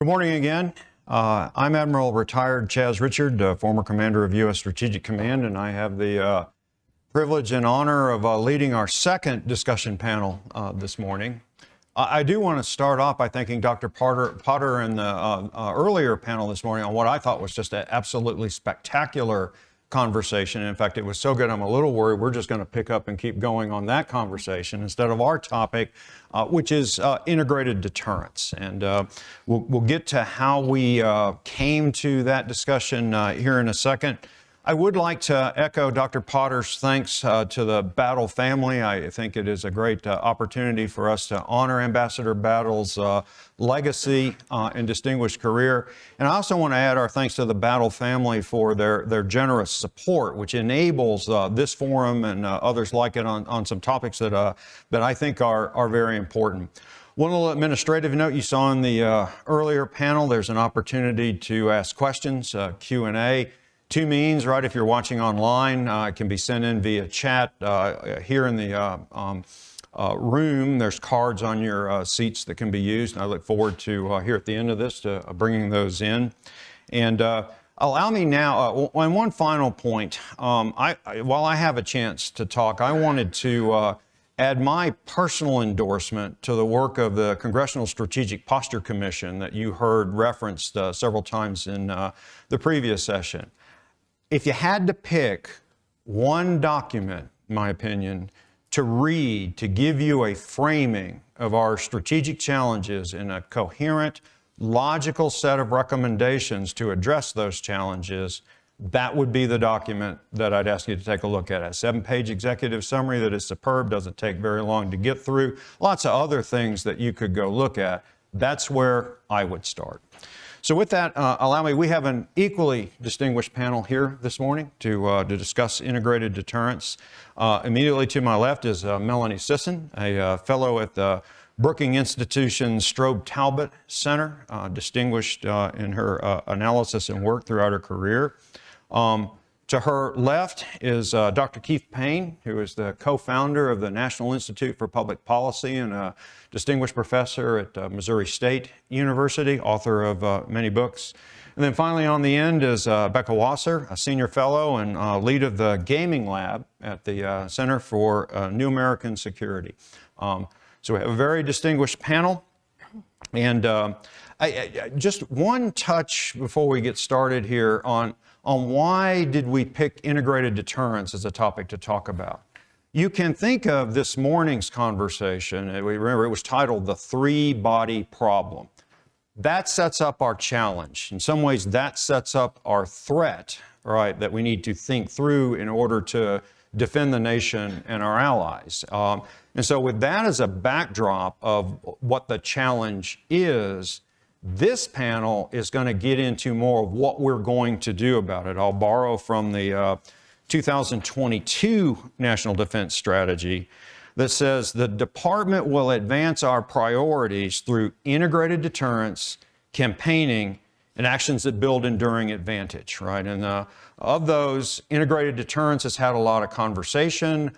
Good morning again. I'm Admiral Retired Chaz Richard, former commander of U.S. Strategic Command, and I have the privilege and honor of leading our second discussion panel this morning. I do want to start off by thanking Dr. Potter in the earlier panel this morning on what I thought was just an absolutely spectacular conversation. In fact, it was so good I'm a little worried we're just going to pick up and keep going on that conversation instead of our topic, which is integrated deterrence. And we'll get to how we came to that discussion here in a second. I would like to echo Dr. Potter's thanks to the Battle family. I think it is a great opportunity for us to honor Ambassador Battle's legacy and distinguished career. And I also want to add our thanks to the Battle family for their generous support, which enables this forum and others like it on some topics that I think are very important. One little administrative note you saw in the earlier panel, there's an opportunity to ask questions, Q&A. Two means, right? If you're watching online, it can be sent in via chat. Here in the room, there's cards on your seats that can be used. And I look forward to, here at the end of this, to bringing those in. And allow me now, on one final point, while I have a chance to talk, I wanted to add my personal endorsement to the work of the Congressional Strategic Posture Commission that you heard referenced several times in the previous session. If you had to pick one document, in my opinion, to read to give you a framing of our strategic challenges in a coherent, logical set of recommendations to address those challenges, that would be the document that I'd ask you to take a look at. A 7-page executive summary that is superb, doesn't take very long to get through. Lots of other things that you could go look at. That's where I would start. So with that, allow me, we have an equally distinguished panel here this morning to discuss integrated deterrence. Immediately to my left is Melanie Sisson, a fellow at the Brookings Institution's Strobe Talbot Center, distinguished in her analysis and work throughout her career. To her left is Dr. Keith Payne, who is the co-founder of the National Institute for Public Policy and a distinguished professor at Missouri State University, author of many books. And then finally on the end is Becca Wasser, a senior fellow and lead of the gaming lab at the Center for New American Security. So we have a very distinguished panel. And just one touch before we get started here on why did we pick integrated deterrence as a topic to talk about. You can think of this morning's conversation, remember it was titled The Three-Body Problem. That sets up our challenge. In some ways, that sets up our threat, right, that we need to think through in order to defend the nation and our allies. And so with that as a backdrop of what the challenge is, this panel is going to get into more of what we're going to do about it. I'll borrow from the 2022 National Defense Strategy that says the department will advance our priorities through integrated deterrence, campaigning, and actions that build enduring advantage, right? And of those, integrated deterrence has had a lot of conversation.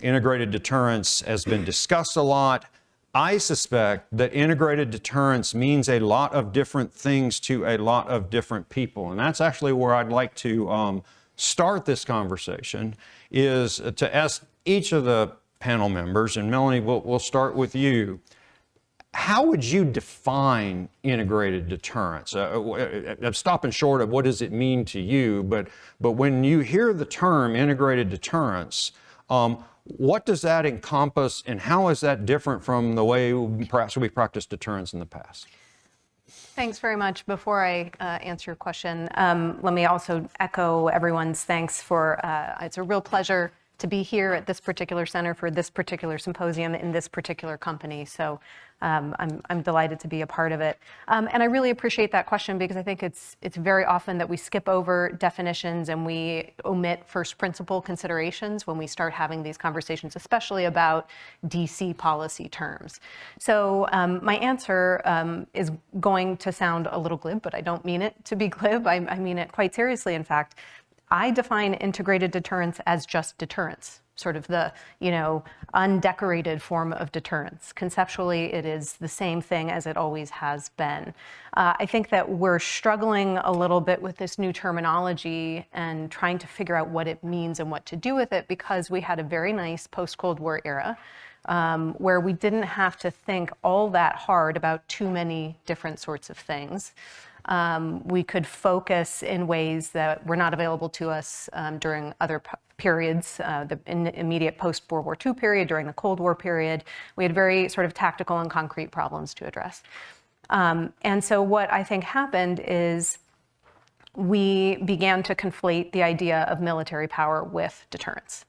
Integrated deterrence has been discussed a lot. I suspect that integrated deterrence means a lot of different things to a lot of different people. And that's actually where I'd like to start this conversation, is to ask each of the panel members, and Melanie, we'll start with you. How would you define integrated deterrence? I'm stopping short of what does it mean to you, but when you hear the term integrated deterrence, what does that encompass, and how is that different from the way perhaps we practiced deterrence in the past? Thanks very much. Before I answer your question, let me also echo everyone's thanks for, it's a real pleasure to be here at this particular center for this particular symposium in this particular company. So I'm delighted to be a part of it. And I really appreciate that question because I think it's very often that we skip over definitions and we omit first principle considerations when we start having these conversations, especially about DC policy terms. So my answer is going to sound a little glib, but I don't mean it to be glib. I mean it quite seriously, in fact. I define integrated deterrence as just deterrence. sort of the, undecorated form of deterrence. Conceptually, it is the same thing as it always has been. I think that we're struggling a little bit with this new terminology and trying to figure out what it means and what to do with it, because we had a very nice post-Cold War era where we didn't have to think all that hard about too many different sorts of things. We could focus in ways that were not available to us during other periods, the immediate post-World War II period, during the Cold War period. We had very sort of tactical and concrete problems to address. And so what I think happened is we began to conflate the idea of military power with deterrence.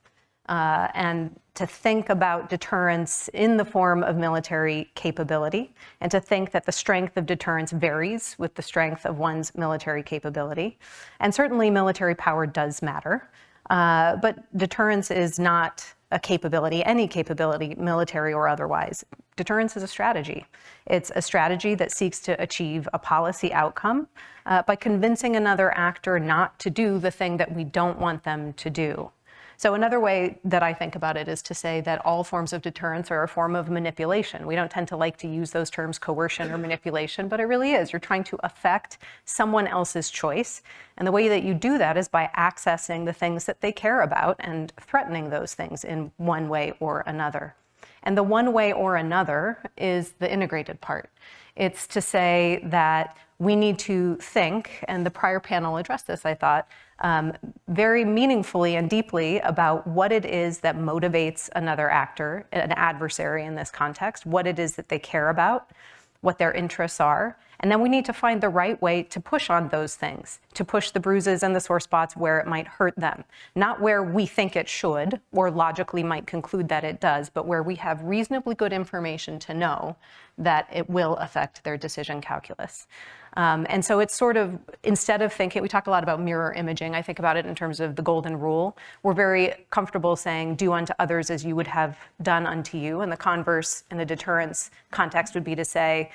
And to think about deterrence in the form of military capability, and to think that the strength of deterrence varies with the strength of one's military capability. And certainly military power does matter, but deterrence is not a capability, any capability, military or otherwise. Deterrence is a strategy. It's a strategy that seeks to achieve a policy outcome by convincing another actor not to do the thing that we don't want them to do. So another way that I think about it is to say that all forms of deterrence are a form of manipulation. We don't tend to like to use those terms, coercion or manipulation, but it really is. You're trying to affect someone else's choice. And the way that you do that is by accessing the things that they care about and threatening those things in one way or another. And the one way or another is the integrated part. It's to say that we need to think, and the prior panel addressed this, I thought, very meaningfully and deeply about what it is that motivates another actor, an adversary in this context, what it is that they care about, what their interests are. And then we need to find the right way to push on those things, to push the bruises and the sore spots where it might hurt them. Not where we think it should, or logically might conclude that it does, but where we have reasonably good information to know that it will affect their decision calculus. And so it's sort of, instead of thinking, we talked a lot about mirror imaging, I think about it in terms of the golden rule. We're very comfortable saying, do unto others as you would have done unto you. And the converse in the deterrence context would be to say,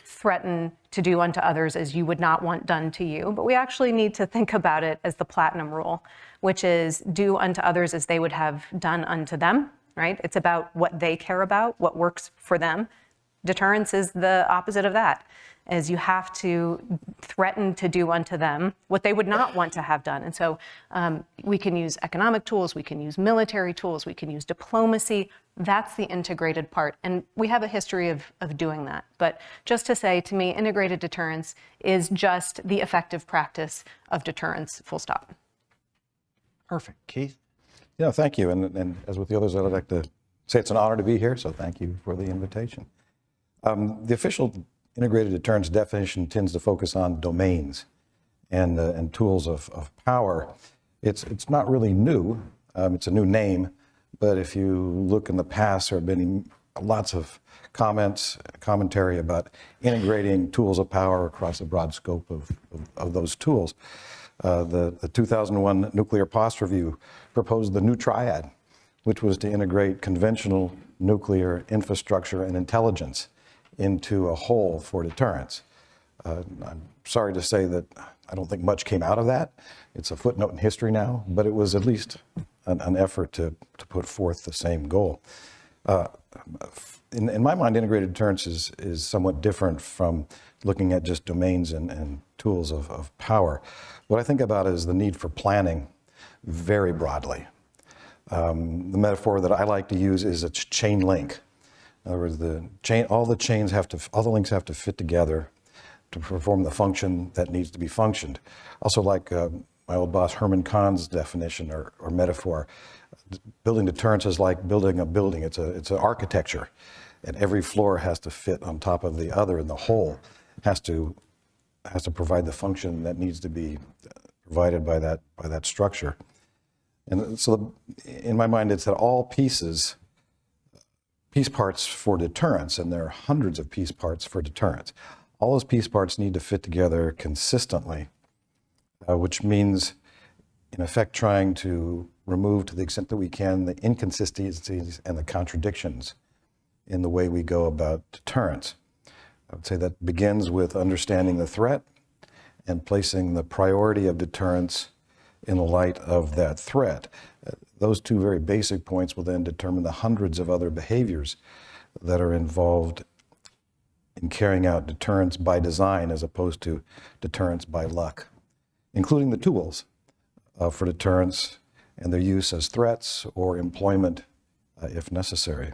threaten to do unto others as you would not want done to you. But we actually need to think about it as the platinum rule, which is do unto others as they would have done unto them, right? It's about what they care about, what works for them. Deterrence is the opposite of that, as you have to threaten to do unto them what they would not want to have done. And so we can use economic tools, we can use military tools, we can use diplomacy. That's the integrated part. And we have a history of doing that. But just to say, to me, integrated deterrence is just the effective practice of deterrence, full stop. Perfect. Keith? Yeah, thank you. And as with the others, I'd like to say it's an honor to be here, so thank you for the invitation. The official integrated deterrence definition tends to focus on domains and tools of power. It's not really new. It's a new name, but if you look in the past, there have been lots of commentary about integrating tools of power across a broad scope of those tools. The 2001 Nuclear Posture Review proposed the new triad, which was to integrate conventional nuclear infrastructure and intelligence into a whole for deterrence. I'm sorry to say that I don't think much came out of that. It's a footnote in history now, but it was at least an effort to put forth the same goal. In my mind, integrated deterrence is somewhat different from looking at just domains and tools of power. What I think about is the need for planning very broadly. The metaphor that I like to use is a chain link. In other words, all the links have to fit together to perform the function that needs to be functioned. Also, like my old boss Herman Kahn's definition or metaphor, building deterrence is like building a building. It's an architecture, and every floor has to fit on top of the other, and the whole has to provide the function that needs to be provided by that structure. And so, in my mind, it's that all piece parts for deterrence, and there are hundreds of piece parts for deterrence. All those piece parts need to fit together consistently, which means, in effect, trying to remove, to the extent that we can, the inconsistencies and the contradictions in the way we go about deterrence. I would say that begins with understanding the threat and placing the priority of deterrence in the light of that threat. Those two very basic points will then determine the hundreds of other behaviors that are involved in carrying out deterrence by design as opposed to deterrence by luck, including the tools for deterrence and their use as threats or employment if necessary.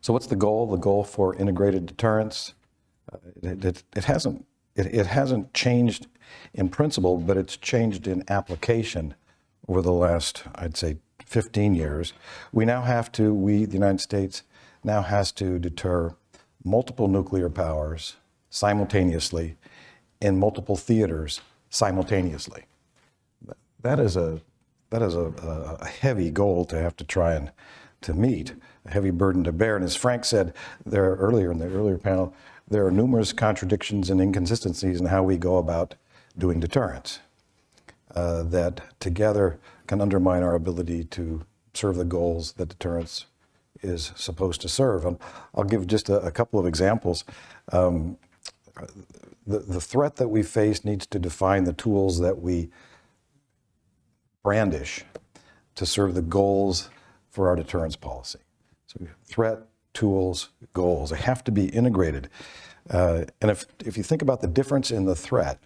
So what's the goal? The goal for integrated deterrence? It hasn't changed in principle, but it's changed in application over the last, I'd say, 15 years. We, the United States, now has to deter multiple nuclear powers simultaneously in multiple theaters simultaneously. That is a heavy goal to have to try and to meet, a heavy burden to bear. And as Frank said there earlier in the earlier panel, there are numerous contradictions and inconsistencies in how we go about doing deterrence that together can undermine our ability to serve the goals that deterrence is supposed to serve. And I'll give just a couple of examples. The threat that we face needs to define the tools that we brandish to serve the goals for our deterrence policy. So threat, tools, goals, they have to be integrated. And if you think about the difference in the threat,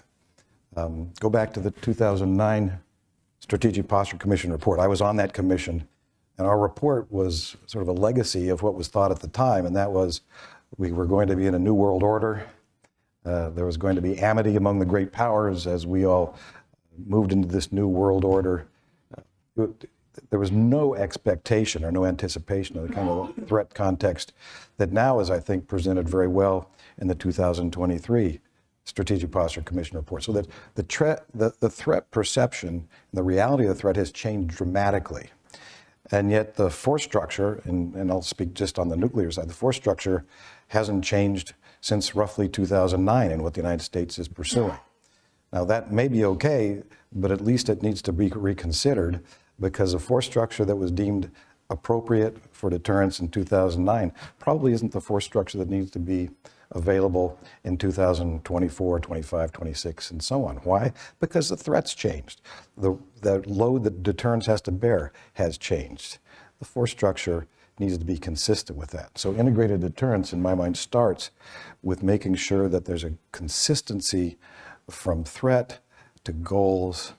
go back to the 2009 Strategic Posture Commission report. I was on that commission, and our report was sort of a legacy of what was thought at the time, and that was we were going to be in a new world order. There was going to be amity among the great powers as we all moved into this new world order. There was no expectation or no anticipation of the kind of threat context that now is, I think, presented very well in the 2023 Strategic Posture Commission report. So that the threat perception and the reality of the threat has changed dramatically. And yet the force structure, and I'll speak just on the nuclear side, the force structure hasn't changed since roughly 2009 in what the United States is pursuing. Now that may be okay, but at least it needs to be reconsidered, because the force structure that was deemed appropriate for deterrence in 2009 probably isn't the force structure that needs to be available in 2024, 25, 26, and so on. Why? Because the threat's changed. The load that deterrence has to bear has changed. The force structure needs to be consistent with that. So integrated deterrence, in my mind, starts with making sure that there's a consistency from threat to goals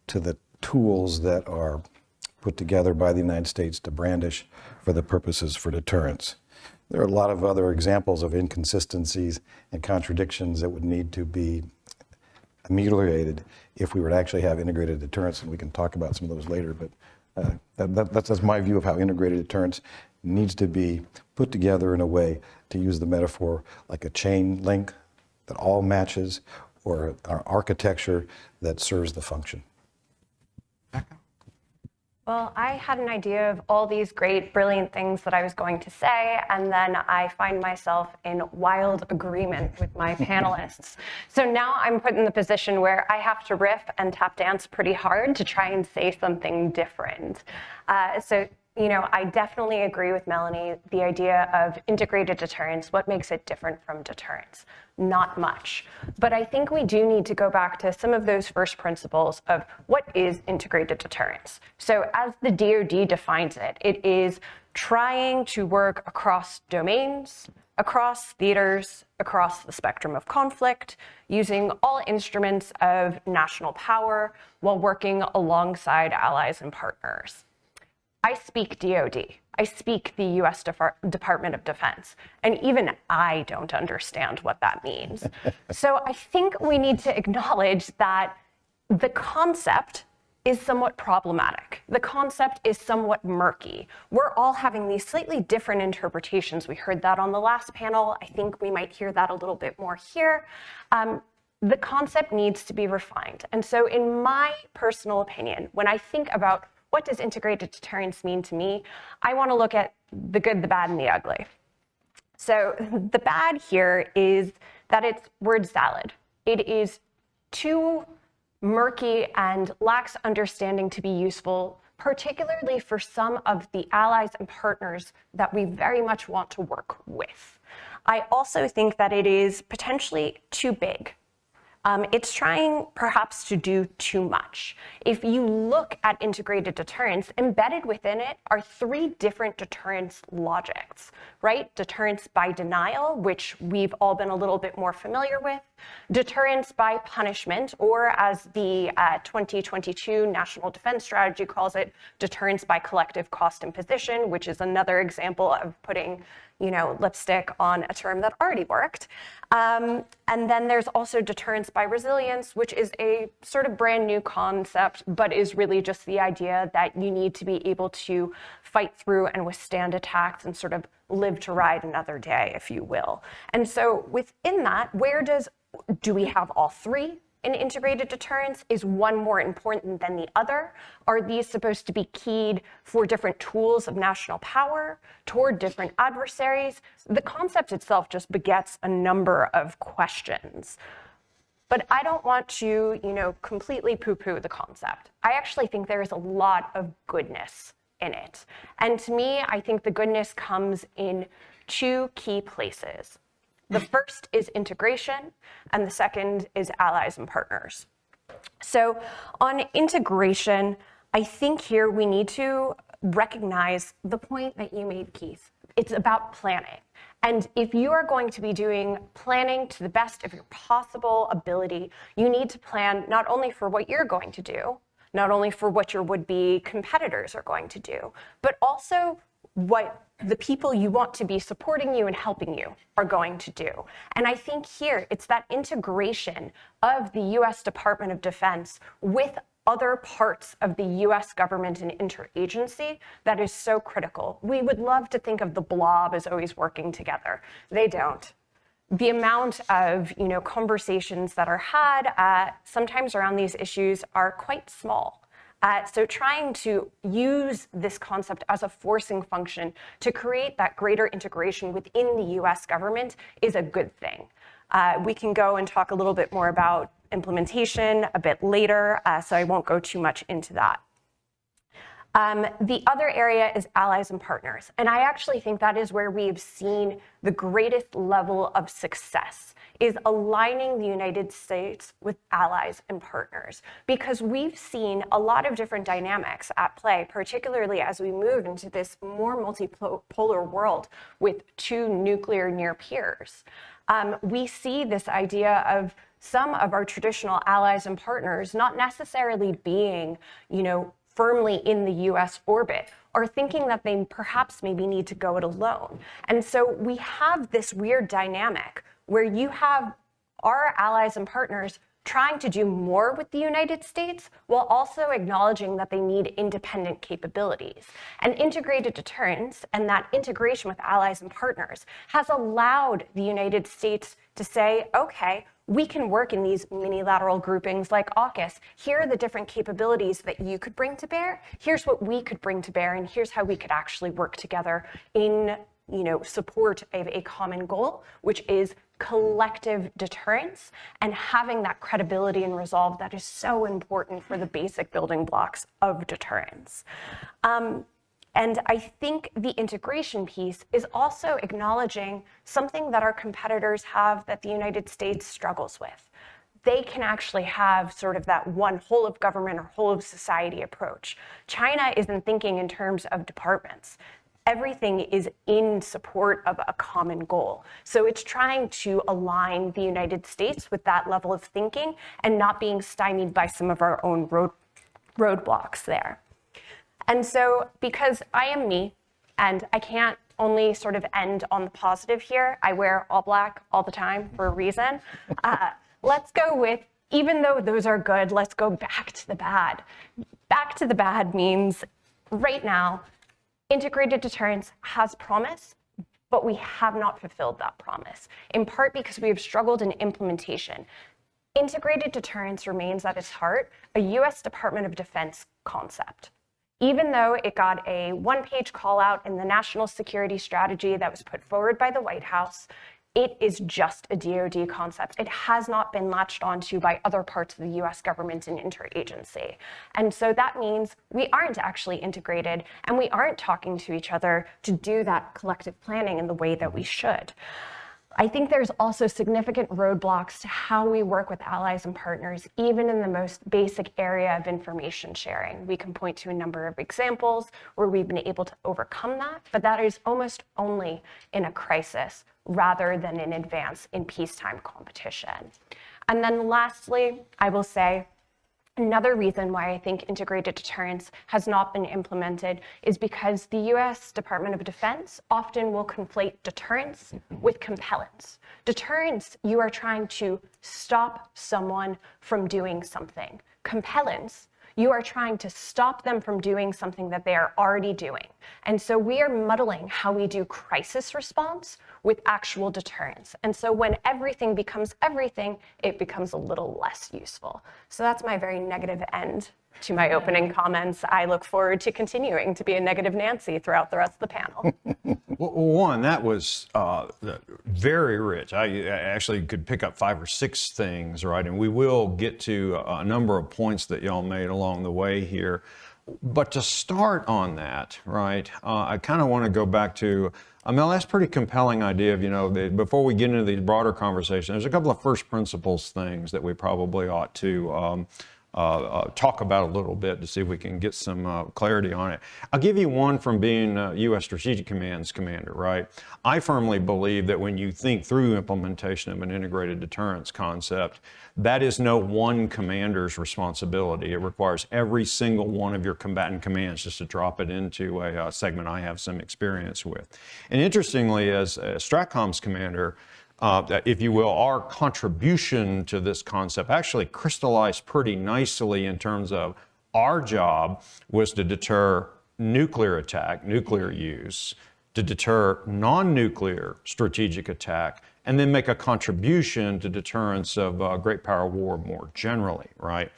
to the tools that are put together by the United States to brandish for the purposes for deterrence. There are a lot of other examples of inconsistencies and contradictions that would need to be ameliorated if we were to actually have integrated deterrence, and we can talk about some of those later, but that's my view of how integrated deterrence needs to be put together in a way, to use the metaphor, like a chain link that all matches, or an architecture that serves the function. Well, I had an idea of all these great, brilliant things that I was going to say, and then I find myself in wild agreement with my panelists. So now I'm put in the position where I have to riff and tap dance pretty hard to try and say something different. I definitely agree with Melanie, the idea of integrated deterrence. What makes it different from deterrence? Not much. But I think we do need to go back to some of those first principles of what is integrated deterrence. So as the DoD defines it, it is trying to work across domains, across theaters, across the spectrum of conflict, using all instruments of national power while working alongside allies and partners. I speak DoD. I speak the US Department of Defense, and even I don't understand what that means. So I think we need to acknowledge that the concept is somewhat problematic. The concept is somewhat murky. We're all having these slightly different interpretations. We heard that on the last panel. I think we might hear that a little bit more here. The concept needs to be refined. And so in my personal opinion, when I think about what does integrated deterrence mean to me, I want to look at the good, the bad, and the ugly. So the bad here is that it's word salad. It is too murky and lacks understanding to be useful, particularly for some of the allies and partners that we very much want to work with. I also think that it is potentially too big. it's trying perhaps to do too much. If you look at integrated deterrence, embedded within it are 3 different deterrence logics, right? Deterrence by denial, which we've all been a little bit more familiar with. Deterrence by punishment, or as the 2022 National Defense Strategy calls it, deterrence by collective cost imposition, which is another example of putting lipstick on a term that already worked. And then there's also deterrence by resilience, which is a sort of brand new concept, but is really just the idea that you need to be able to fight through and withstand attacks and sort of live to ride another day, if you will. And so within that, do we have all 3? In integrated deterrence, is one more important than the other? Are these supposed to be keyed for different tools of national power toward different adversaries? The concept itself just begets a number of questions. But I don't want to, completely poo-poo the concept. I actually think there is a lot of goodness in it. And to me, I think the goodness comes in 2 key places. The first is integration, and the second is allies and partners. So on integration, I think here we need to recognize the point that you made, Keith. It's about planning. And if you are going to be doing planning to the best of your possible ability, you need to plan not only for what you're going to do, not only for what your would-be competitors are going to do, but also what the people you want to be supporting you and helping you are going to do. And I think here it's that integration of the US Department of Defense with other parts of the US government and interagency that is so critical. We would love to think of the blob as always working together. They don't. The amount of conversations that are had sometimes around these issues are quite small. So trying to use this concept as a forcing function to create that greater integration within the US government is a good thing. We can go and talk a little bit more about implementation a bit later, so I won't go too much into that. The other area is allies and partners. And I actually think that is where we've seen the greatest level of success, is aligning the United States with allies and partners. Because we've seen a lot of different dynamics at play, particularly as we move into this more multipolar world with 2 nuclear near peers. We see this idea of some of our traditional allies and partners not necessarily being, firmly in the US orbit, or thinking that they perhaps maybe need to go it alone. And so we have this weird dynamic where you have our allies and partners trying to do more with the United States while also acknowledging that they need independent capabilities. And integrated deterrence and that integration with allies and partners has allowed the United States to say, okay, we can work in these mini-lateral groupings like AUKUS. Here are the different capabilities that you could bring to bear. Here's what we could bring to bear, and here's how we could actually work together in support of a common goal, which is collective deterrence and having that credibility and resolve that is so important for the basic building blocks of deterrence. And I think the integration piece is also acknowledging something that our competitors have that the United States struggles with. They can actually have sort of that one whole of government or whole of society approach. China isn't thinking in terms of departments. Everything is in support of a common goal. So it's trying to align the United States with that level of thinking and not being stymied by some of our own roadblocks there. And so because I am me, and I can't only sort of end on the positive here, I wear all black all the time for a reason. Let's go with, even though those are good, let's go back to the bad. Back to the bad means right now, integrated deterrence has promise, but we have not fulfilled that promise, in part because we have struggled in implementation. Integrated deterrence remains at its heart a US Department of Defense concept. Even though it got a one-page call out in the national security strategy that was put forward by the White House, it is just a DoD concept. It has not been latched onto by other parts of the US government and interagency. And so that means we aren't actually integrated and we aren't talking to each other to do that collective planning in the way that we should. I think there's also significant roadblocks to how we work with allies and partners, even in the most basic area of information sharing. We can point to a number of examples where we've been able to overcome that, but that is almost only in a crisis rather than in advance in peacetime competition. And then lastly, I will say, another reason why I think integrated deterrence has not been implemented is because the US Department of Defense often will conflate deterrence with compellence. Deterrence, you are trying to stop someone from doing something. Compellence, you are trying to stop them from doing something that they are already doing. And so we are muddling how we do crisis response with actual deterrence. And so when everything becomes everything, it becomes a little less useful. So that's my very negative end to my opening comments. I look forward to continuing to be a negative Nancy throughout the rest of the panel. Well, one, that was very rich. I actually could pick up 5 or 6 things, right? And we will get to a number of points that y'all made along the way here. But to start on that, right, I kind of want to go back to, Mel, that's a pretty compelling idea of, before we get into these broader conversations, there's a couple of first principles things that we probably ought to talk about a little bit to see if we can get some clarity on it. I'll give you one from being U.S. Strategic Command's commander, right? I firmly believe that when you think through implementation of an integrated deterrence concept, that is no one commander's responsibility. It requires every single one of your combatant commands, just to drop it into a segment I have some experience with. And interestingly, as STRATCOM's commander, if you will, our contribution to this concept actually crystallized pretty nicely in terms of our job was to deter nuclear attack, nuclear use, to deter non-nuclear strategic attack, and then make a contribution to deterrence of great power war more generally, right?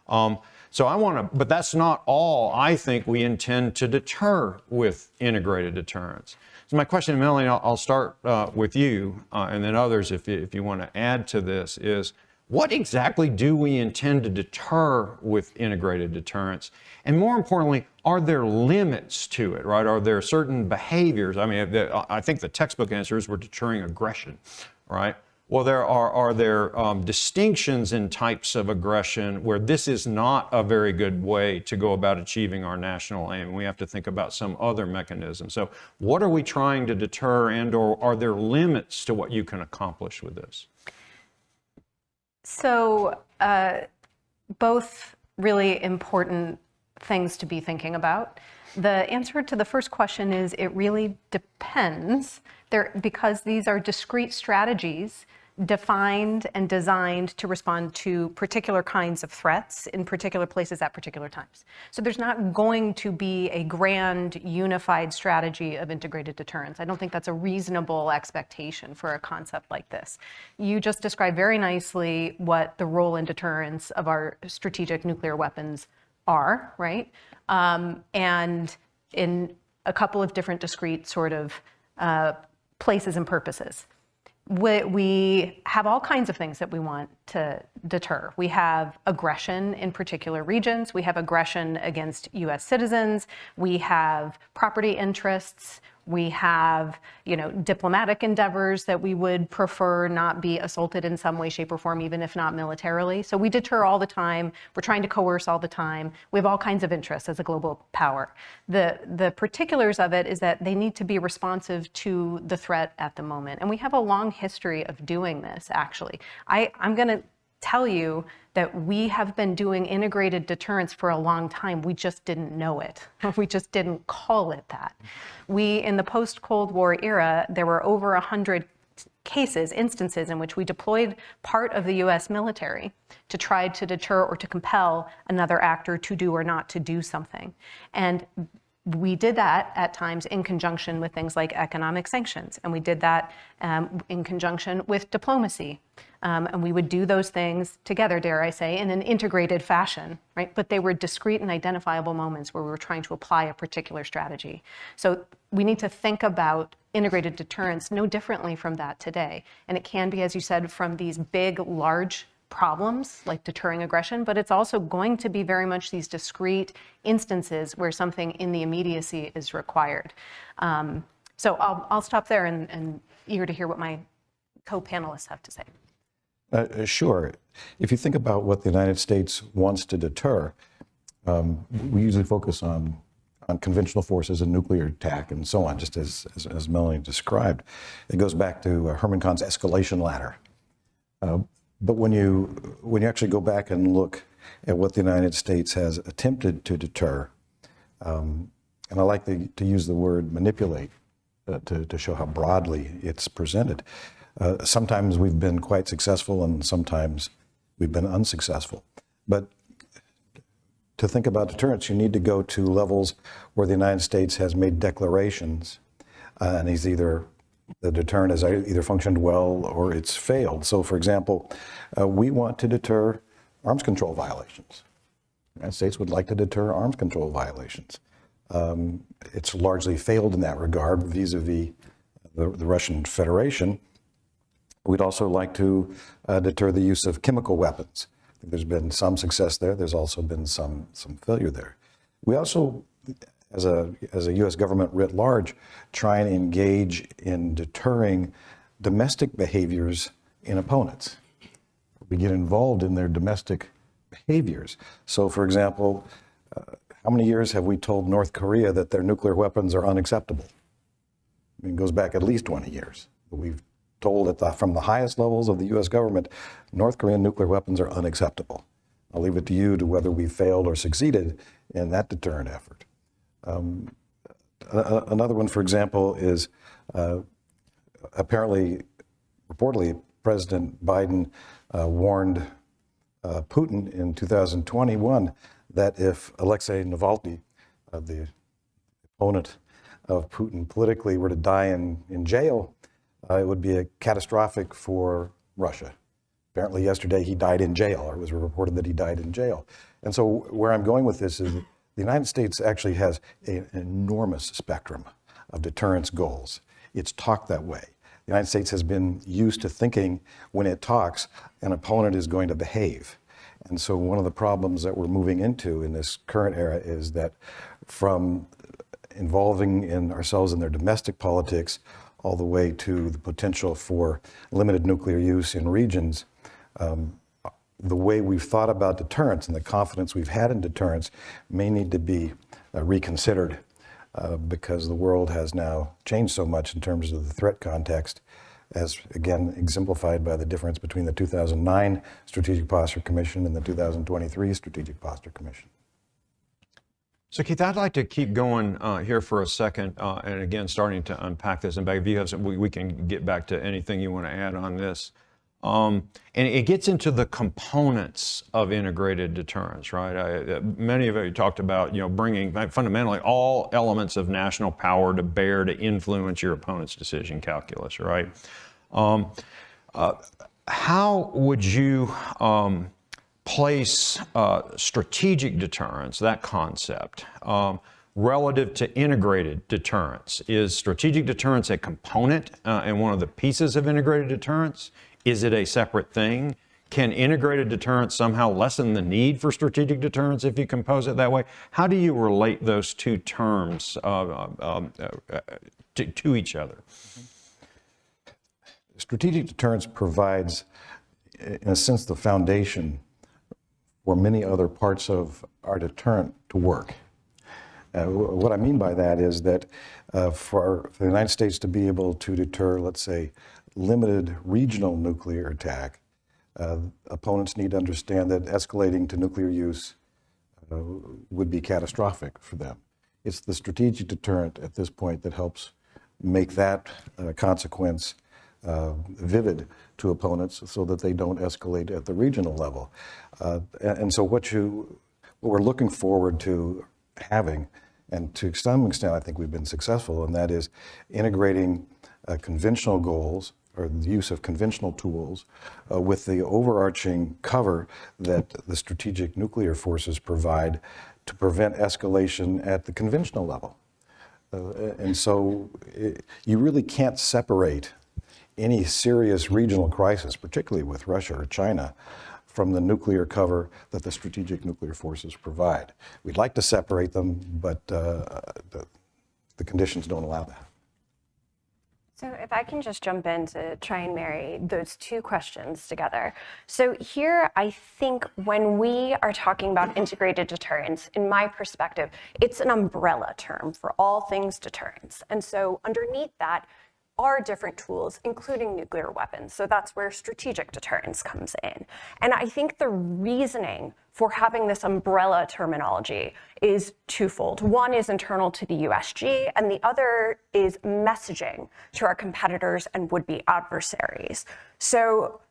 But that's not all I think we intend to deter with integrated deterrence. So my question, Melanie, I'll start with you, and then others if you want to add to this, is what exactly do we intend to deter with integrated deterrence? And more importantly, are there limits to it, right? Are there certain behaviors? I mean, I think the textbook answer is we're deterring aggression, right? Well, are there distinctions in types of aggression where this is not a very good way to go about achieving our national aim? We have to think about some other mechanism. So what are we trying to deter, and or are there limits to what you can accomplish with this? So both really important things to be thinking about. The answer to the first question is it really depends. Because these are discrete strategies defined and designed to respond to particular kinds of threats in particular places at particular times. So there's not going to be a grand unified strategy of integrated deterrence. I don't think that's a reasonable expectation for a concept like this. You just described very nicely what the role in deterrence of our strategic nuclear weapons are, right? And in a couple of different discrete sort of places and purposes. We have all kinds of things that we want to deter. We have aggression in particular regions. We have aggression against US citizens. We have property interests. We have, diplomatic endeavors that we would prefer not be assaulted in some way, shape, or form, even if not militarily. So we deter all the time. We're trying to coerce all the time. We have all kinds of interests as a global power. The particulars of it is that they need to be responsive to the threat at the moment. And we have a long history of doing this, actually. I'm going to tell you that we have been doing integrated deterrence for a long time. We just didn't know it. We just didn't call it that. In the post-Cold War era, there were over 100 instances in which we deployed part of the US military to try to deter or to compel another actor to do or not to do something. And we did that at times in conjunction with things like economic sanctions, and we did that in conjunction with diplomacy. And we would do those things together, dare I say, in an integrated fashion, right? But they were discrete and identifiable moments where we were trying to apply a particular strategy. So we need to think about integrated deterrence no differently from that today. And it can be, as you said, from these big, large problems like deterring aggression, but it's also going to be very much these discrete instances where something in the immediacy is required. So I'll stop there and eager to hear what my co-panelists have to say. Sure. If you think about what the United States wants to deter, we usually focus on conventional forces and nuclear attack and so on, just as Melanie described. It goes back to Herman Kahn's escalation ladder. But when you actually go back and look at what the United States has attempted to deter, and I like to use the word manipulate to show how broadly it's presented. Sometimes we've been quite successful and sometimes we've been unsuccessful. But to think about deterrence, you need to go to levels where the United States has made declarations and the deterrent has either functioned well or it's failed. So for example, we want to deter arms control violations. The United States would like to deter arms control violations. It's largely failed in that regard vis-a-vis the Russian Federation. We'd also like to deter the use of chemical weapons. I think there's been some success there. There's also been some failure there. We also, as a U.S. government writ large, try and engage in deterring domestic behaviors in opponents. We get involved in their domestic behaviors. So, for example, how many years have we told North Korea that their nuclear weapons are unacceptable? I mean, it goes back at least 20 years. We've told from the highest levels of the U.S. government, North Korean nuclear weapons are unacceptable. I'll leave it to you to whether we failed or succeeded in that deterrent effort. Another one, for example, is reportedly, President Biden warned Putin in 2021 that if Alexei Navalny, the opponent of Putin politically, were to die in jail, it would be catastrophic for Russia. Apparently yesterday he died in jail, or it was reported that he died in jail. And so where I'm going with this is the United States actually has an enormous spectrum of deterrence goals. It's talked that way. The United States has been used to thinking when it talks, an opponent is going to behave. And so one of the problems that we're moving into in this current era is that from involving ourselves in their domestic politics all the way to the potential for limited nuclear use in regions, the way we've thought about deterrence and the confidence we've had in deterrence may need to be reconsidered because the world has now changed so much in terms of the threat context, as again exemplified by the difference between the 2009 Strategic Posture Commission and the 2023 Strategic Posture Commission. So Keith, I'd like to keep going here for a second, and again, starting to unpack this. And back, if you have some, we can get back to anything you want to add on this. And it gets into the components of integrated deterrence, right? Many of you talked about, bringing fundamentally all elements of national power to bear to influence your opponent's decision calculus, right? How would you place strategic deterrence, that concept, relative to integrated deterrence? Is strategic deterrence a component and one of the pieces of integrated deterrence? Is it a separate thing? Can integrated deterrence somehow lessen the need for strategic deterrence if you compose it that way? How do you relate those two terms to each other? Strategic deterrence provides, in a sense, the foundation for many other parts of our deterrent to work. What I mean by that is that for the United States to be able to deter, let's say, limited regional nuclear attack, opponents need to understand that escalating to nuclear use would be catastrophic for them. It's the strategic deterrent at this point that helps make that consequence vivid to opponents so that they don't escalate at the regional level. And so what we're looking forward to having, and to some extent I think we've been successful, and that is integrating conventional goals or the use of conventional tools with the overarching cover that the strategic nuclear forces provide to prevent escalation at the conventional level. And so you really can't separate any serious regional crisis, particularly with Russia or China, from the nuclear cover that the strategic nuclear forces provide. We'd like to separate them, but the conditions don't allow that. So if I can just jump in to try and marry those two questions together. So here, I think when we are talking about integrated deterrence, in my perspective, it's an umbrella term for all things deterrence. And so underneath that are different tools, including nuclear weapons. So that's where strategic deterrence comes in. And I think the reasoning for having this umbrella terminology is twofold. One is internal to the USG, and the other is messaging to our competitors and would-be adversaries. So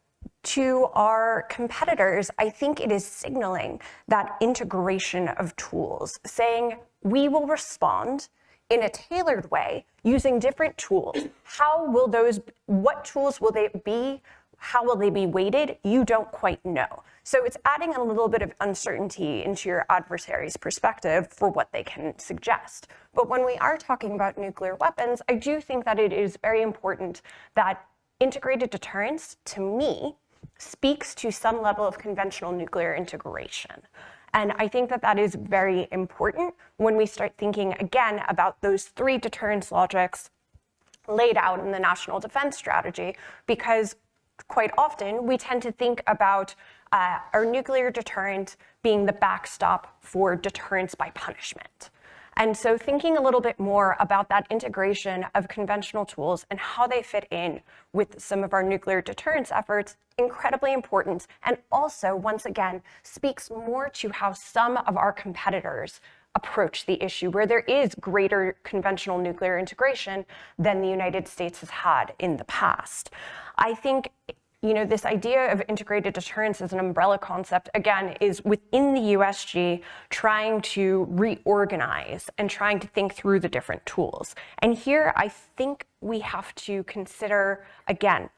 to our competitors, I think it is signaling that integration of tools, saying we will respond in a tailored way using different tools. How will those, what tools will they be? How will they be weighted? You don't quite know. So it's adding a little bit of uncertainty into your adversary's perspective for what they can suggest. But when we are talking about nuclear weapons, I do think that it is very important that integrated deterrence, to me, speaks to some level of conventional nuclear integration. And I think that that is very important when we start thinking again about those three deterrence logics laid out in the National Defense Strategy, because quite often we tend to think about our nuclear deterrent being the backstop for deterrence by punishment. And so thinking a little bit more about that integration of conventional tools and how they fit in with some of our nuclear deterrence efforts, incredibly important, and also, once again, speaks more to how some of our competitors approach the issue, where there is greater conventional nuclear integration than the United States has had in the past. I think this idea of integrated deterrence as an umbrella concept, again, is within the USG trying to reorganize and trying to think through the different tools. And here, I think we have to consider, again,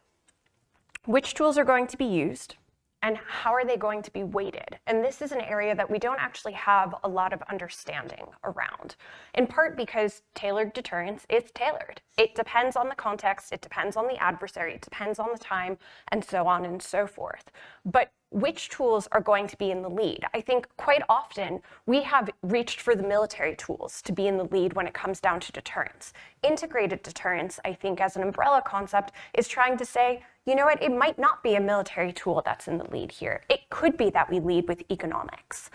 which tools are going to be used and how are they going to be weighted? And this is an area that we don't actually have a lot of understanding around, in part because tailored deterrence is tailored. It depends on the context, it depends on the adversary, it depends on the time, and so on and so forth. But which tools are going to be in the lead? I think quite often we have reached for the military tools to be in the lead when it comes down to deterrence. Integrated deterrence, I think, as an umbrella concept, is trying to say, you know what, it might not be a military tool that's in the lead here. It could be that we lead with economics.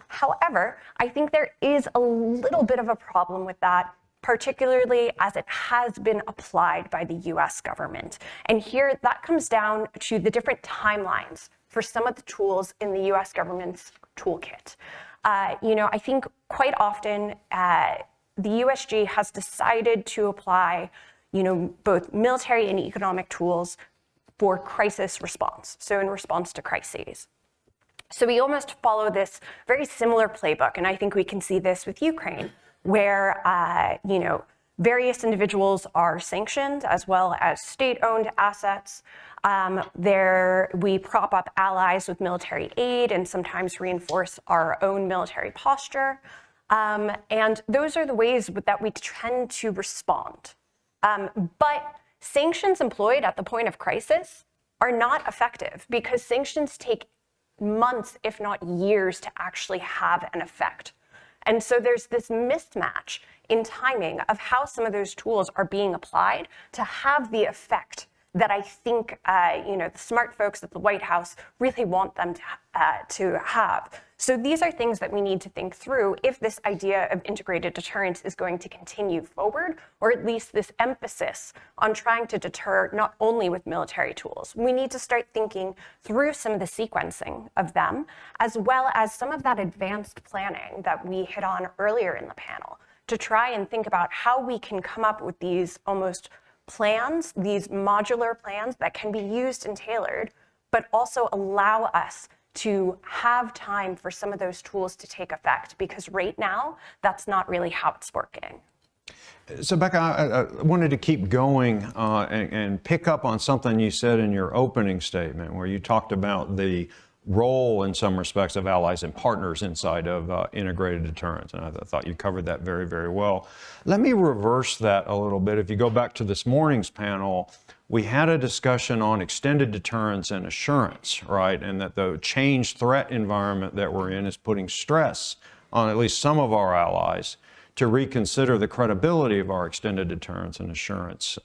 However, I think there is a little bit of a problem with that, particularly as it has been applied by the US government. And here that comes down to the different timelines for some of the tools in the US government's toolkit. I think quite often the USG has decided to apply both military and economic tools for crisis response, so in response to crises. So we almost follow this very similar playbook, and I think we can see this with Ukraine, where various individuals are sanctioned as well as state-owned assets. We prop up allies with military aid and sometimes reinforce our own military posture. And those are the ways that we tend to respond. But sanctions employed at the point of crisis are not effective because sanctions take months, if not years, to actually have an effect. And so there's this mismatch in timing of how some of those tools are being applied to have the effect that I think the smart folks at the White House really want them to have. So these are things that we need to think through if this idea of integrated deterrence is going to continue forward, or at least this emphasis on trying to deter not only with military tools. We need to start thinking through some of the sequencing of them, as well as some of that advanced planning that we hit on earlier in the panel, to try and think about how we can come up with these almost plans, these modular plans that can be used and tailored, but also allow us to have time for some of those tools to take effect, because right now, that's not really how it's working. So Becca, I wanted to keep going and pick up on something you said in your opening statement, where you talked about the role in some respects of allies and partners inside of integrated deterrence. And I thought you covered that very, very well. Let me reverse that a little bit. If you go back to this morning's panel, we had a discussion on extended deterrence and assurance, right? And that the changed threat environment that we're in is putting stress on at least some of our allies to reconsider the credibility of our extended deterrence and assurance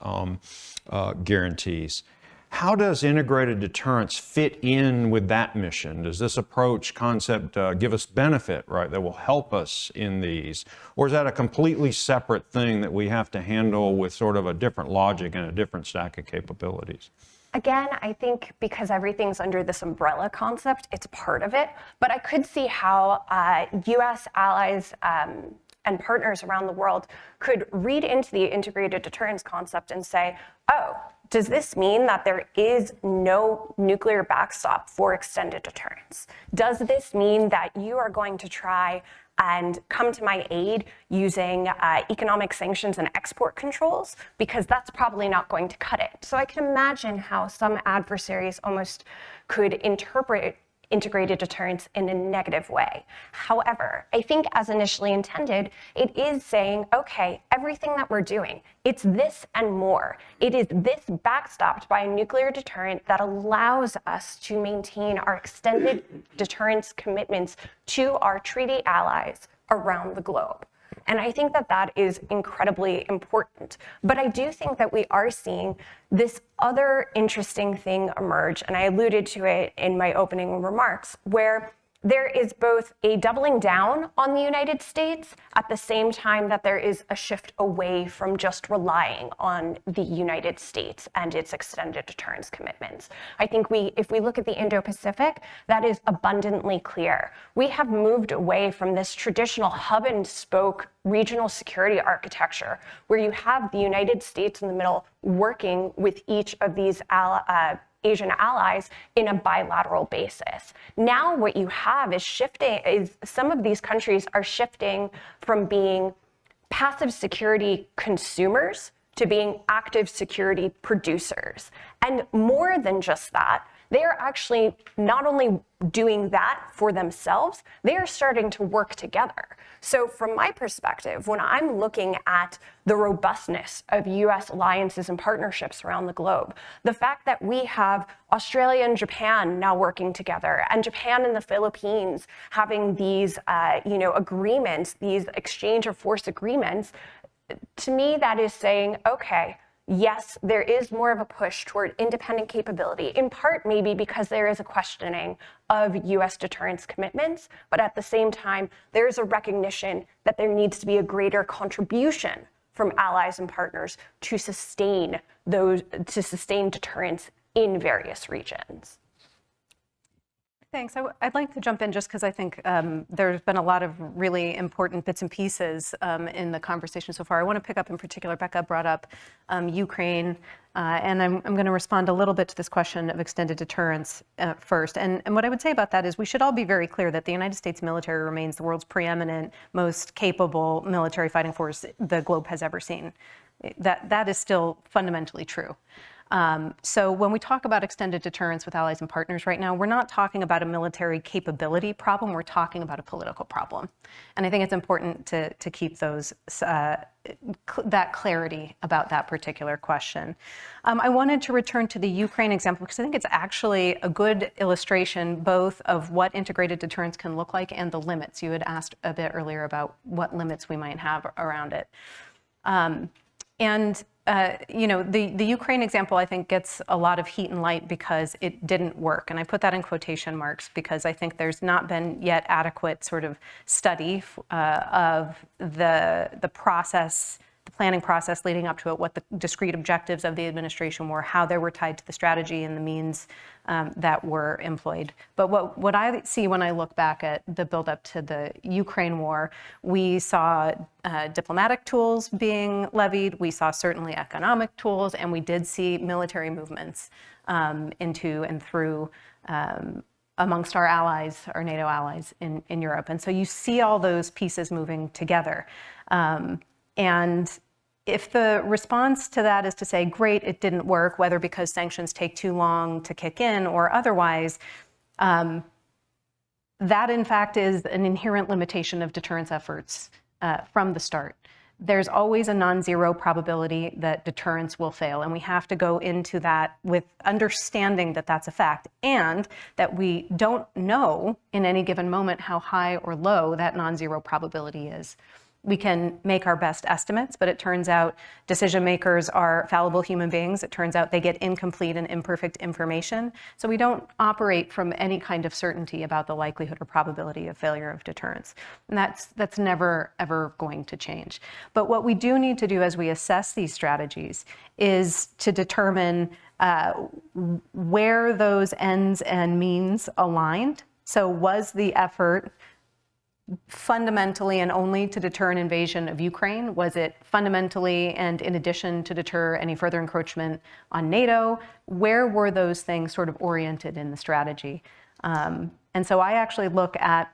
guarantees. How does integrated deterrence fit in with that mission? Does this approach concept give us benefit, right, that will help us in these? Or is that a completely separate thing that we have to handle with sort of a different logic and a different stack of capabilities? Again, I think because everything's under this umbrella concept, it's part of it. But I could see how US allies and partners around the world could read into the integrated deterrence concept and say, oh, does this mean that there is no nuclear backstop for extended deterrence? Does this mean that you are going to try and come to my aid using economic sanctions and export controls? Because that's probably not going to cut it. So I can imagine how some adversaries almost could interpret integrated deterrence in a negative way. However, I think as initially intended, it is saying, okay, everything that we're doing, it's this and more. It is this backstopped by a nuclear deterrent that allows us to maintain our extended deterrence commitments to our treaty allies around the globe. And I think that that is incredibly important. But I do think that we are seeing this other interesting thing emerge, and I alluded to it in my opening remarks, where there is both a doubling down on the United States at the same time that there is a shift away from just relying on the United States and its extended deterrence commitments. I think if we look at the Indo-Pacific, that is abundantly clear. We have moved away from this traditional hub and spoke regional security architecture where you have the United States in the middle working with each of these Asian allies in a bilateral basis. Now what you have is some of these countries are shifting from being passive security consumers to being active security producers. And more than just that, they are actually not only doing that for themselves, they are starting to work together. So from my perspective, when I'm looking at the robustness of US alliances and partnerships around the globe, the fact that we have Australia and Japan now working together, and Japan and the Philippines having these agreements, these exchange of force agreements, to me that is saying, okay, yes, there is more of a push toward independent capability, in part maybe because there is a questioning of US deterrence commitments, but at the same time, there is a recognition that there needs to be a greater contribution from allies and partners to sustain deterrence in various regions. Thanks. I'd like to jump in just because I think there's been a lot of really important bits and pieces in the conversation so far. I want to pick up in particular, Becca brought up Ukraine, and I'm going to respond a little bit to this question of extended deterrence first. And what I would say about that is we should all be very clear that the United States military remains the world's preeminent, most capable military fighting force the globe has ever seen. That is still fundamentally true. So when we talk about extended deterrence with allies and partners right now, we're not talking about a military capability problem, we're talking about a political problem. And I think it's important to keep that clarity about that particular question. I wanted to return to the Ukraine example because I think it's actually a good illustration both of what integrated deterrence can look like and the limits. You had asked a bit earlier about what limits we might have around it. The Ukraine example, I think, gets a lot of heat and light because it didn't work. And I put that in quotation marks because I think there's not been yet adequate sort of study of the process, the planning process leading up to it, what the discrete objectives of the administration were, how they were tied to the strategy and the means that were employed. But what I see when I look back at the buildup to the Ukraine war, we saw diplomatic tools being levied, we saw certainly economic tools, and we did see military movements into and through amongst our allies, our NATO allies in Europe. And so you see all those pieces moving together. And if the response to that is to say, great, it didn't work, whether because sanctions take too long to kick in or otherwise, that in fact is an inherent limitation of deterrence efforts from the start. There's always a non-zero probability that deterrence will fail, and we have to go into that with understanding that that's a fact and that we don't know in any given moment how high or low that non-zero probability is. we can make our best estimates, but it turns out decision makers are fallible human beings. It turns out they get incomplete and imperfect information. So we don't operate from any kind of certainty about the likelihood or probability of failure of deterrence. And that's never, ever going to change. But what we do need to do as we assess these strategies is to determine where those ends and means aligned. So was the effort fundamentally and only to deter an invasion of Ukraine? Was it fundamentally and in addition to deter any further encroachment on NATO? Where were those things sort of oriented in the strategy? And so I actually look at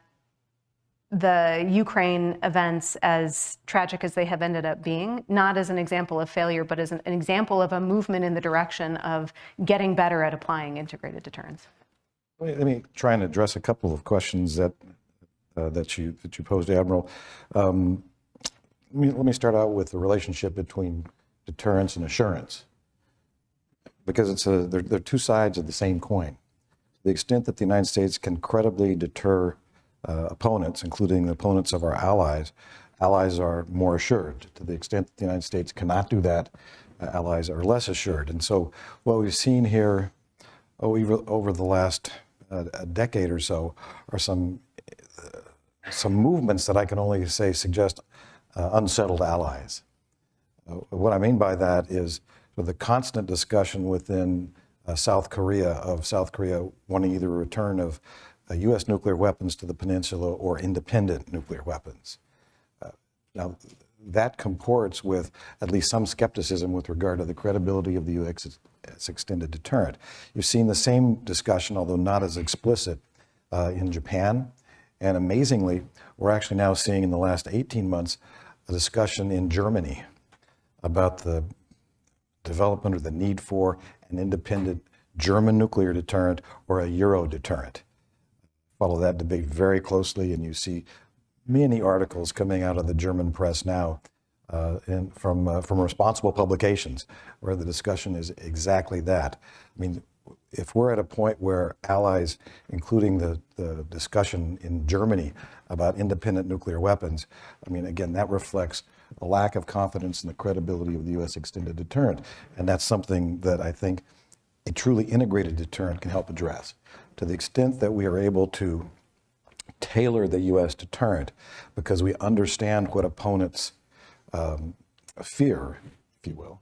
the Ukraine events, as tragic as they have ended up being, not as an example of failure, but as an example of a movement in the direction of getting better at applying integrated deterrence. Let me try and address a couple of questions that you posed, Admiral. Let me start out with the relationship between deterrence and assurance, because they're two sides of the same coin. To the extent that the United States can credibly deter opponents, including the opponents of our allies, allies are more assured. To the extent that the United States cannot do that, allies are less assured. And so what we've seen here over the last a decade or so are some movements that I can only say suggest unsettled allies. What I mean by that is the constant discussion within South Korea wanting either a return of U.S. nuclear weapons to the peninsula or independent nuclear weapons. Now, that comports with at least some skepticism with regard to the credibility of the U.S. extended deterrent. You've seen the same discussion, although not as explicit, in Japan. And amazingly, we're actually now seeing in the last 18 months a discussion in Germany about the development or the need for an independent German nuclear deterrent or a Euro deterrent. Follow that debate very closely, and you see many articles coming out of the German press now from responsible publications where the discussion is exactly that. I mean, if we're at a point where allies, including the discussion in Germany about independent nuclear weapons, I mean, again, that reflects a lack of confidence in the credibility of the U.S. extended deterrent. And that's something that I think a truly integrated deterrent can help address. To the extent that we are able to tailor the U.S. deterrent because we understand what opponents fear, if you will,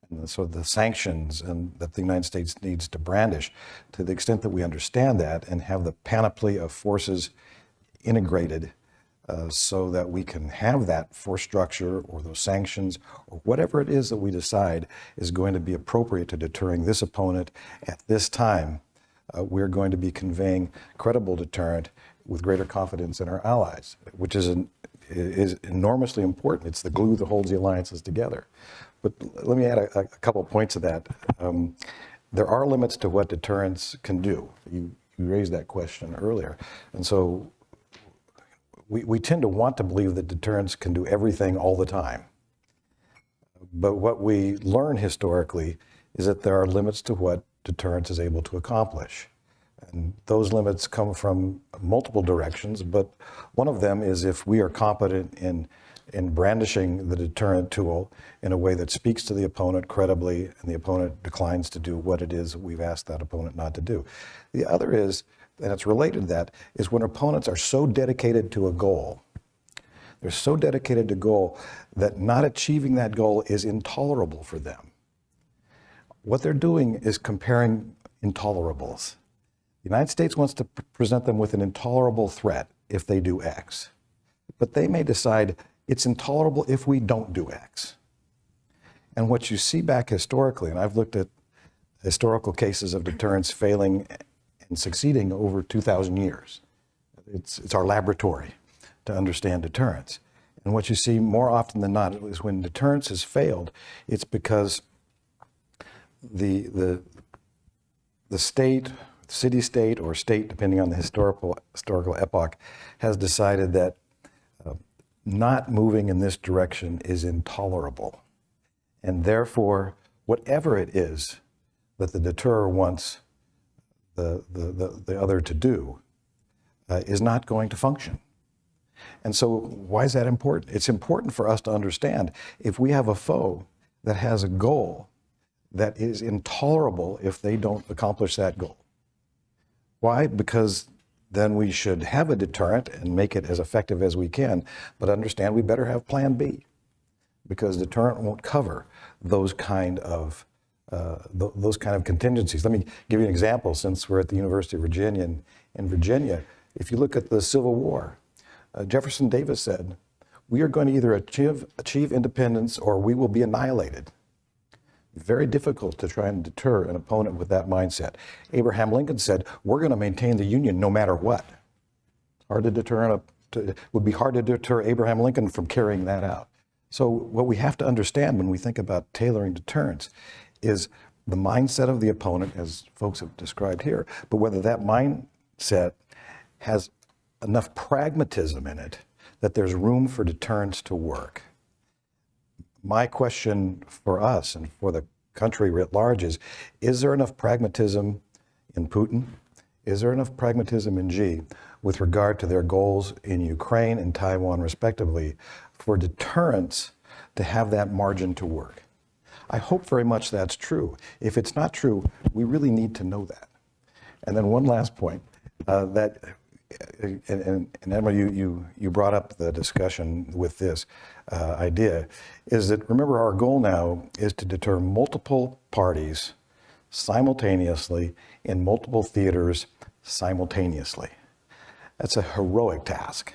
and so the sanctions and that the United States needs to brandish, to the extent that we understand that and have the panoply of forces integrated so that we can have that force structure or those sanctions or whatever it is that we decide is going to be appropriate to deterring this opponent at this time, we're going to be conveying credible deterrent with greater confidence in our allies, which is enormously important. It's the glue that holds the alliances together. But let me add a couple of points to that. There are limits to what deterrence can do. You raised that question earlier. And so we tend to want to believe that deterrence can do everything all the time. But what we learn historically is that there are limits to what deterrence is able to accomplish. And those limits come from multiple directions, but one of them is if we are competent in brandishing the deterrent tool in a way that speaks to the opponent credibly and the opponent declines to do what it is we've asked that opponent not to do. The other is, and it's related to that, is when opponents are so dedicated to a goal, they're so dedicated to a goal that not achieving that goal is intolerable for them. What they're doing is comparing intolerables. The United States wants to present them with an intolerable threat if they do X, but they may decide it's intolerable if we don't do X. And what you see back historically, and I've looked at historical cases of deterrence failing and succeeding over 2,000 years. It's our laboratory to understand deterrence. And what you see more often than not is when deterrence has failed, it's because the state, city-state, or state, depending on the historical epoch, has decided that not moving in this direction is intolerable. And therefore, whatever it is that the deterrer wants the other to do is not going to function. And so why is that important? It's important for us to understand if we have a foe that has a goal that is intolerable if they don't accomplish that goal. Why? Because then we should have a deterrent and make it as effective as we can, but understand we better have plan B, because deterrent won't cover those kind of contingencies. Let me give you an example, since we're at the University of Virginia. In Virginia, if you look at the Civil War, Jefferson Davis said, "We are going to either achieve independence or we will be annihilated." Very difficult to try and deter an opponent with that mindset. Abraham Lincoln said, "We're going to maintain the Union no matter what." Hard to deter it would be hard to deter Abraham Lincoln from carrying that out. So what we have to understand when we think about tailoring deterrence is the mindset of the opponent, as folks have described here, but whether that mindset has enough pragmatism in it that there's room for deterrence to work. My question for us and for the country writ large is there enough pragmatism in Putin? Is there enough pragmatism in Xi with regard to their goals in Ukraine and Taiwan respectively for deterrence to have that margin to work? I hope very much that's true. If it's not true, we really need to know that. And then one last point, and Emma, you brought up the discussion with this idea, is that remember our goal now is to deter multiple parties simultaneously in multiple theaters simultaneously. That's a heroic task,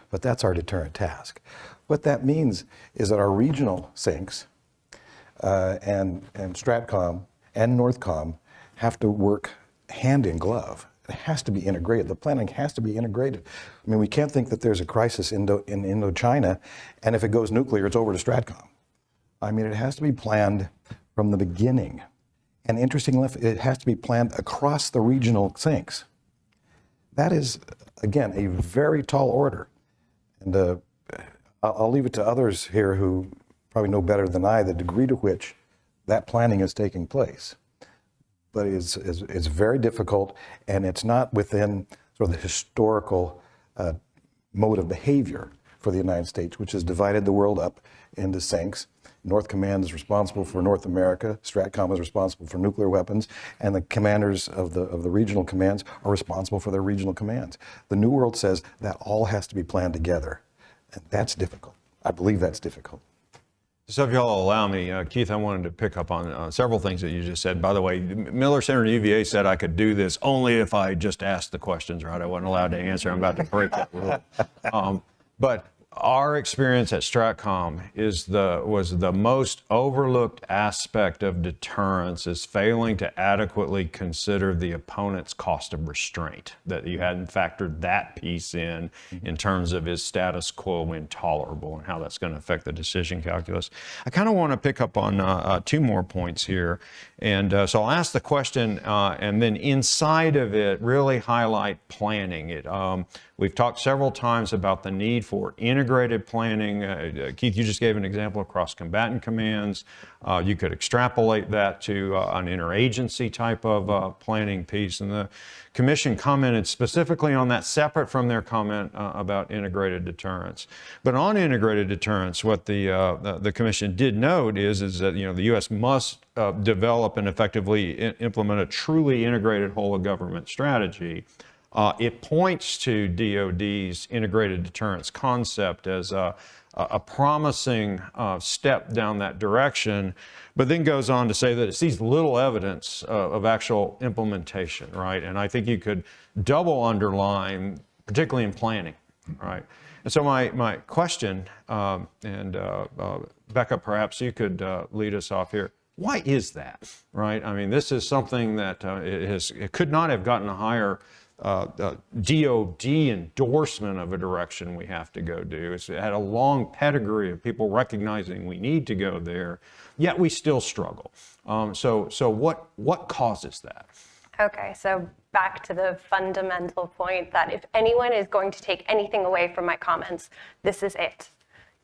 but that's our deterrent task. What that means is that our regional sinks and Stratcom and Northcom have to work hand in glove. It has to be integrated. The planning has to be integrated. I mean, we can't think that there's a crisis in Indochina, and if it goes nuclear, it's over to Stratcom. I mean, it has to be planned from the beginning. And interestingly enough, it has to be planned across the regional sinks. That is, again, a very tall order. And I'll leave it to others here who probably know better than I the degree to which that planning is taking place. But it's very difficult, and it's not within sort of the historical mode of behavior for the United States, which has divided the world up into sinks. North Command is responsible for North America, Stratcom is responsible for nuclear weapons, and the commanders of the regional commands are responsible for their regional commands. The New World says that all has to be planned together, and that's difficult. I believe that's difficult. So if y'all allow me, Keith, I wanted to pick up on several things that you just said. By the way, Miller Center at UVA said I could do this only if I just asked the questions, right? I wasn't allowed to answer. I'm about to break that rule. But our experience at Stratcom was the most overlooked aspect of deterrence is failing to adequately consider the opponent's cost of restraint, that you hadn't factored that piece in terms of is status quo intolerable and how that's going to affect the decision calculus. I kind of want to pick up on two more points here. And so I'll ask the question and then inside of it really highlight planning. We've talked several times about the need for integrated planning. Keith, you just gave an example of cross-combatant commands. You could extrapolate that to an interagency type of planning piece. And the Commission commented specifically on that separate from their comment about integrated deterrence. But on integrated deterrence, what the Commission did note is that the U.S. must develop and effectively implement a truly integrated whole of government strategy. It points to DoD's integrated deterrence concept as a promising step down that direction, but then goes on to say that it sees little evidence of actual implementation, right? And I think you could double underline, particularly in planning, right? And so my question, and Becca, perhaps you could lead us off here. Why is that, right? I mean, this is something that it could not have gotten a higher DoD endorsement of a direction we have to go do. It had a long pedigree of people recognizing we need to go there, yet we still struggle. So what causes that? Okay, so back to the fundamental point that if anyone is going to take anything away from my comments, this is it.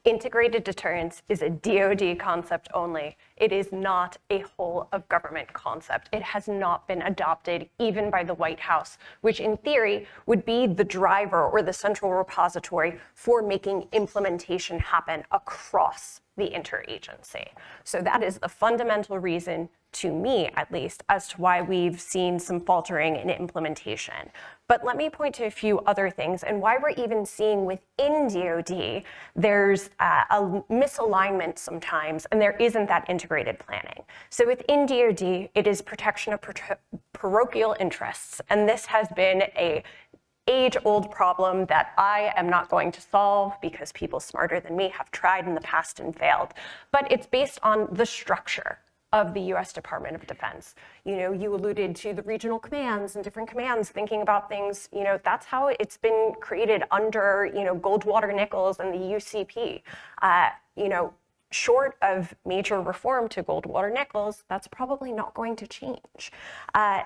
Integrated deterrence is a DoD concept only. It is not a whole of government concept. It has not been adopted even by the White House, which in theory would be the driver or the central repository for making implementation happen across the interagency. So that is the fundamental reason, to me at least, as to why we've seen some faltering in implementation. But let me point to a few other things and why we're even seeing within DoD there's a misalignment sometimes, and there isn't that integrated planning. So within DoD, it is protection of parochial interests, and this has been a age-old problem that I am not going to solve because people smarter than me have tried in the past and failed. But it's based on the structure of the US Department of Defense. You know, you alluded to the regional commands and different commands thinking about things, you know, that's how it's been created under, you know, Goldwater Nichols and the UCP. You know, short of major reform to Goldwater Nichols, that's probably not going to change.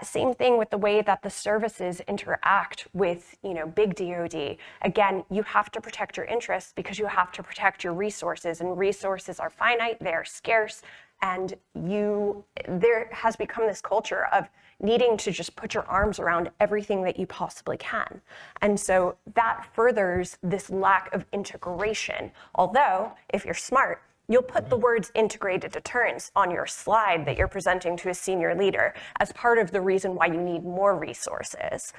Same thing with the way that the services interact with, you know, big DoD. Again, you have to protect your interests because you have to protect your resources, and resources are finite, they are scarce, and there has become this culture of needing to just put your arms around everything that you possibly can. And so that furthers this lack of integration. Although, if you're smart, you'll put the words integrated deterrence on your slide that you're presenting to a senior leader as part of the reason why you need more resources.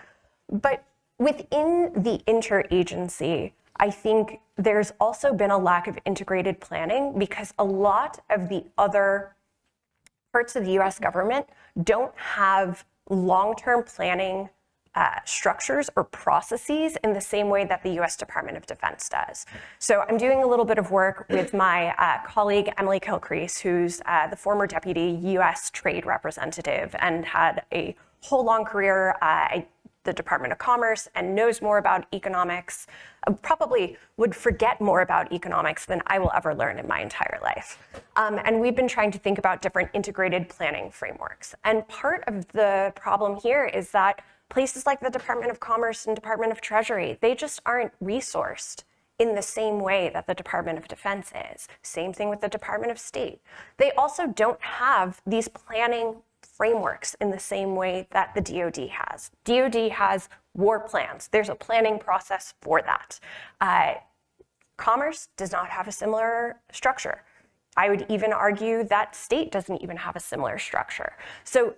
But within the interagency, I think there's also been a lack of integrated planning because a lot of the other parts of the US government don't have long-term planning structures or processes in the same way that the US Department of Defense does. So I'm doing a little bit of work with my colleague, Emily Kilcrease, who's the former deputy US trade representative and had a whole long career at the Department of Commerce and knows more about economics, probably would forget more about economics than I will ever learn in my entire life. And we've been trying to think about different integrated planning frameworks. And part of the problem here is that places like the Department of Commerce and Department of Treasury, they just aren't resourced in the same way that the Department of Defense is. Same thing with the Department of State. They also don't have these planning frameworks in the same way that the DoD has. DoD has war plans. There's a planning process for that. Commerce does not have a similar structure. I would even argue that state doesn't even have a similar structure. So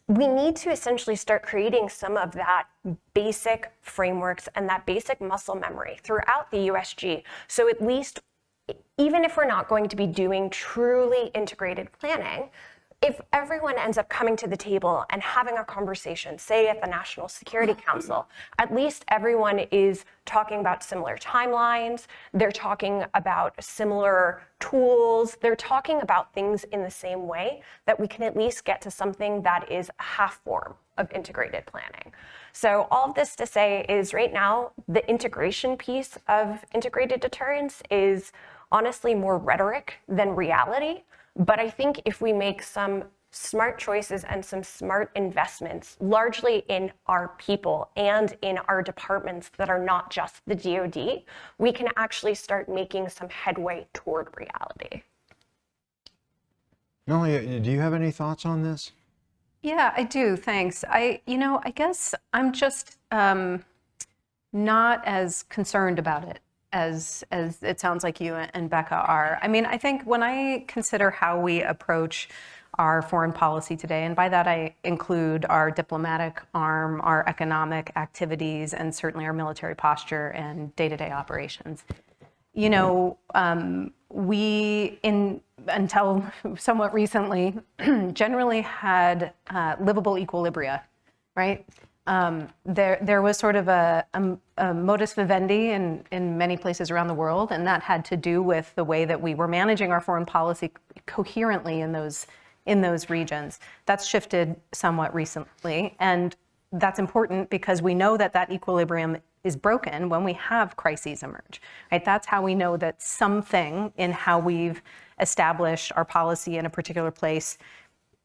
we need to essentially start creating some of that basic frameworks and that basic muscle memory throughout the USG. So at least, even if we're not going to be doing truly integrated planning, if everyone ends up coming to the table and having a conversation, say at the National Security Council, at least everyone is talking about similar timelines, they're talking about similar tools, they're talking about things in the same way that we can at least get to something that is a half form of integrated planning. So all of this to say is right now, the integration piece of integrated deterrence is honestly more rhetoric than reality. But I think if we make some smart choices and some smart investments, largely in our people and in our departments that are not just the DoD, we can actually start making some headway toward reality. Melanie, do you have any thoughts on this? Yeah, I do. Thanks. I guess I'm just not as concerned about it as it sounds like you and Becca are. I mean, I think when I consider how we approach our foreign policy today, and by that I include our diplomatic arm, our economic activities, and certainly our military posture and day-to-day operations. You know, we, until somewhat recently, generally had livable equilibria, right? There was sort of a modus vivendi in many places around the world, and that had to do with the way that we were managing our foreign policy coherently in those regions. That's shifted somewhat recently, and that's important because we know that that equilibrium is broken when we have crises emerge, right? That's how we know that something in how we've established our policy in a particular place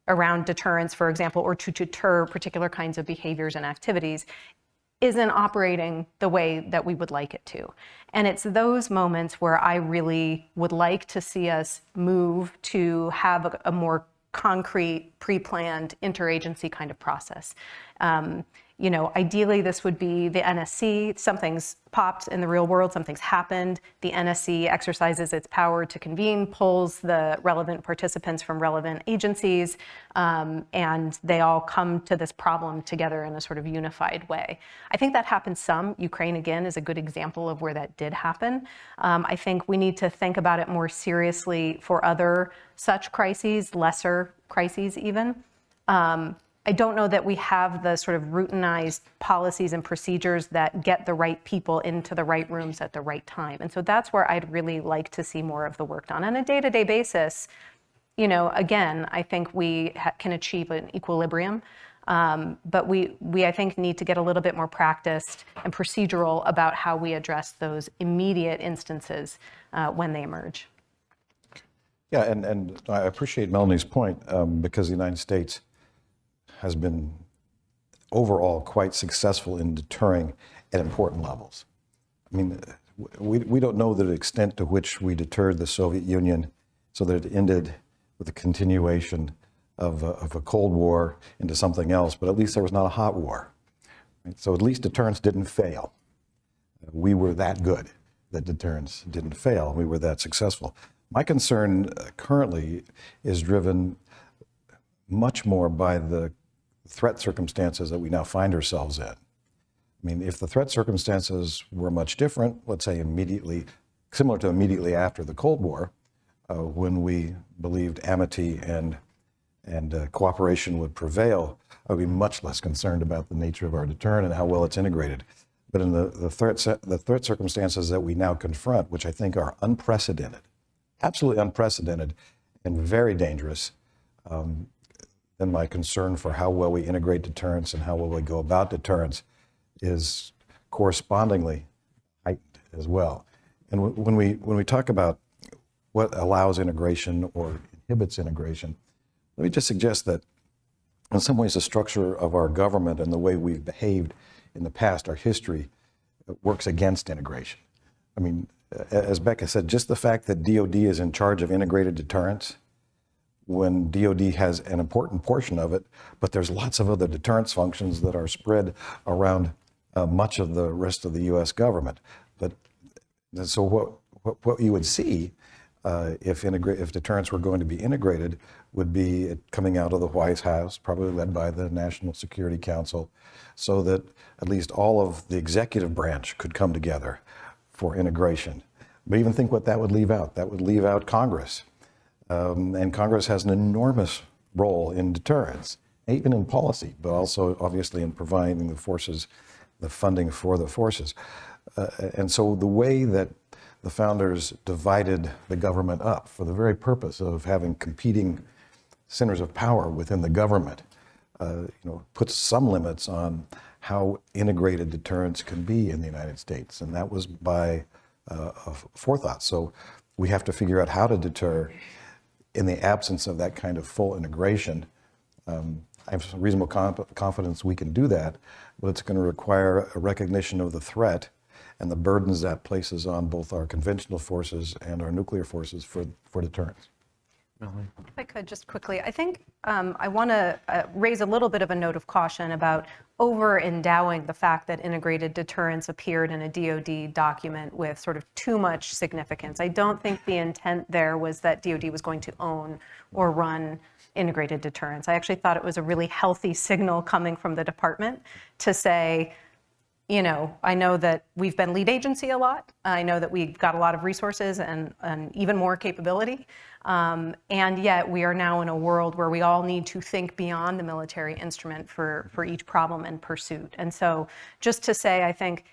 around deterrence, for example, or to deter particular kinds of behaviors and activities isn't operating the way that we would like it to. And it's those moments where I really would like to see us move to have a more concrete, pre-planned interagency kind of process. Ideally, this would be the NSC. Something's popped in the real world, something's happened. The NSC exercises its power to convene, pulls the relevant participants from relevant agencies, and they all come to this problem together in a sort of unified way. I think that happens some. Ukraine, again, is a good example of where that did happen. I think we need to think about it more seriously for other such crises, lesser crises even. I don't know that we have the sort of routinized policies and procedures that get the right people into the right rooms at the right time. And so that's where I'd really like to see more of the work done. On a day-to-day basis, again, I think we can achieve an equilibrium, but we, I think, need to get a little bit more practiced and procedural about how we address those immediate instances when they emerge. Yeah, and I appreciate Melanie's point because the United States has been overall quite successful in deterring at important levels. I mean, we don't know the extent to which we deterred the Soviet Union so that it ended with the continuation of a Cold War into something else, but at least there was not a hot war. Right? So at least deterrence didn't fail. We were that good that deterrence didn't fail. We were that successful. My concern currently is driven much more by the threat circumstances that we now find ourselves in. I mean, if the threat circumstances were much different, let's say similar to immediately after the Cold War, when we believed amity and cooperation would prevail, I would be much less concerned about the nature of our deterrent and how well it's integrated. But in the threat circumstances that we now confront, which I think are unprecedented, absolutely unprecedented and very dangerous, then my concern for how well we integrate deterrence and how well we go about deterrence is correspondingly heightened as well. And when we talk about what allows integration or inhibits integration, let me just suggest that in some ways the structure of our government and the way we've behaved in the past, our history, works against integration. I mean, as Becca said, just the fact that DOD is in charge of integrated deterrence, when DOD has an important portion of it, but there's lots of other deterrence functions that are spread around much of the rest of the U.S. government. But so what you would see if deterrence were going to be integrated would be it coming out of the White House, probably led by the National Security Council, so that at least all of the executive branch could come together for integration. But even think what that would leave out. That would leave out Congress. And Congress has an enormous role in deterrence, even in policy, but also obviously in providing the forces, the funding for the forces. And so the way that the founders divided the government up for the very purpose of having competing centers of power within the government, puts some limits on how integrated deterrence can be in the United States. And that was by forethought. So we have to figure out how to deter in the absence of that kind of full integration. I have some reasonable confidence we can do that, but it's going to require a recognition of the threat and the burdens that places on both our conventional forces and our nuclear forces for deterrence. If I could just quickly, I think I want to raise a little bit of a note of caution about over-endowing the fact that integrated deterrence appeared in a DoD document with sort of too much significance. I don't think the intent there was that DoD was going to own or run integrated deterrence. I actually thought it was a really healthy signal coming from the department to say, I know that we've been lead agency a lot. I know that we've got a lot of resources and even more capability. And yet we are now in a world where we all need to think beyond the military instrument for each problem and pursuit. And so just to say, I think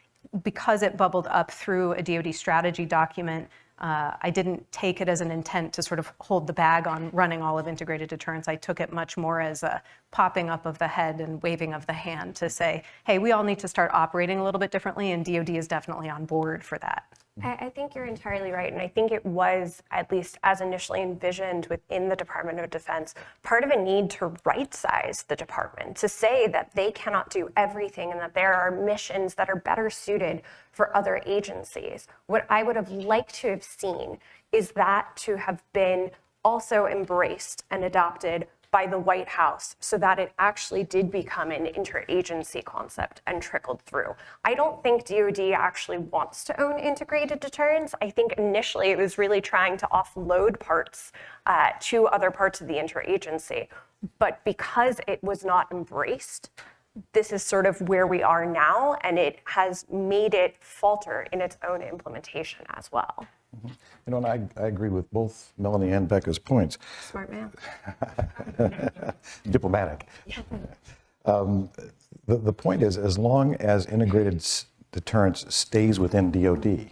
because it bubbled up through a DoD strategy document, I didn't take it as an intent to sort of hold the bag on running all of integrated deterrence. I took it much more as a popping up of the head and waving of the hand to say, hey, we all need to start operating a little bit differently, and DoD is definitely on board for that. I think you're entirely right. And I think it was, at least as initially envisioned within the Department of Defense, part of a need to right-size the department, to say that they cannot do everything and that there are missions that are better suited for other agencies. What I would have liked to have seen is that to have been also embraced and adopted by the White House so that it actually did become an interagency concept and trickled through. I don't think DoD actually wants to own integrated deterrence. I think initially it was really trying to offload parts to other parts of the interagency. But because it was not embraced, this is sort of where we are now, and it has made it falter in its own implementation as well. You know, and I agree with both Melanie and Becca's points. Smart man. Diplomatic. The point is, as long as integrated deterrence stays within DoD,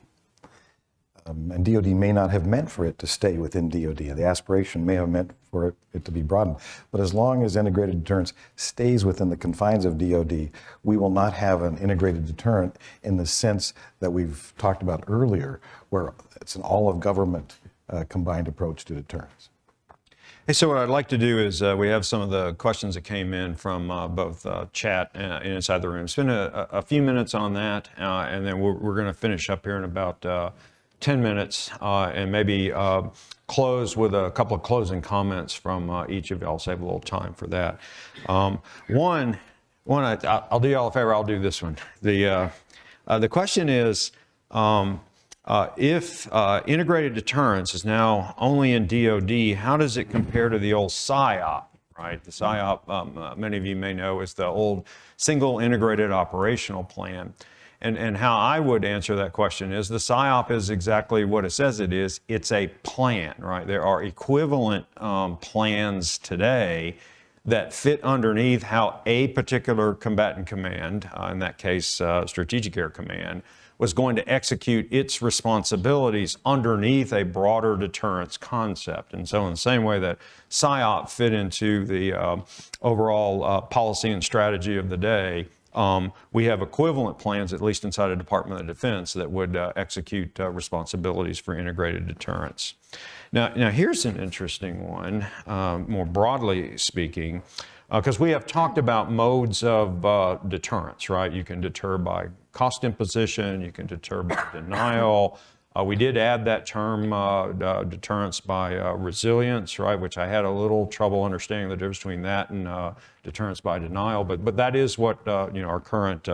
and DoD may not have meant for it to stay within DoD, the aspiration may have meant for it to be broadened, but as long as integrated deterrence stays within the confines of DoD, we will not have an integrated deterrent in the sense that we've talked about earlier, where it's an all-of-government combined approach to deterrence. Hey, so what I'd like to do is we have some of the questions that came in from both chat and inside the room. Spend a few minutes on that, and then we're going to finish up here in about 10 minutes and maybe close with a couple of closing comments from each of you. I'll save a little time for that. I'll do y'all a favor, I'll do this one. The question is, if integrated deterrence is now only in DoD, how does it compare to the old PSYOP, right? The PSYOP, many of you may know, is the old single integrated operational plan. And how I would answer that question is the PSYOP is exactly what it says it is. It's a plan, right? There are equivalent plans today that fit underneath how a particular combatant command, in that case, Strategic Air Command, was going to execute its responsibilities underneath a broader deterrence concept. And so in the same way that PSYOP fit into the overall policy and strategy of the day, we have equivalent plans, at least inside the Department of Defense, that would execute responsibilities for integrated deterrence. Now here's an interesting one, more broadly speaking, because we have talked about modes of deterrence, right? You can deter by cost imposition, you can deter by denial. We did add that term, deterrence by resilience, right, which I had a little trouble understanding the difference between that and deterrence by denial, but that is what our current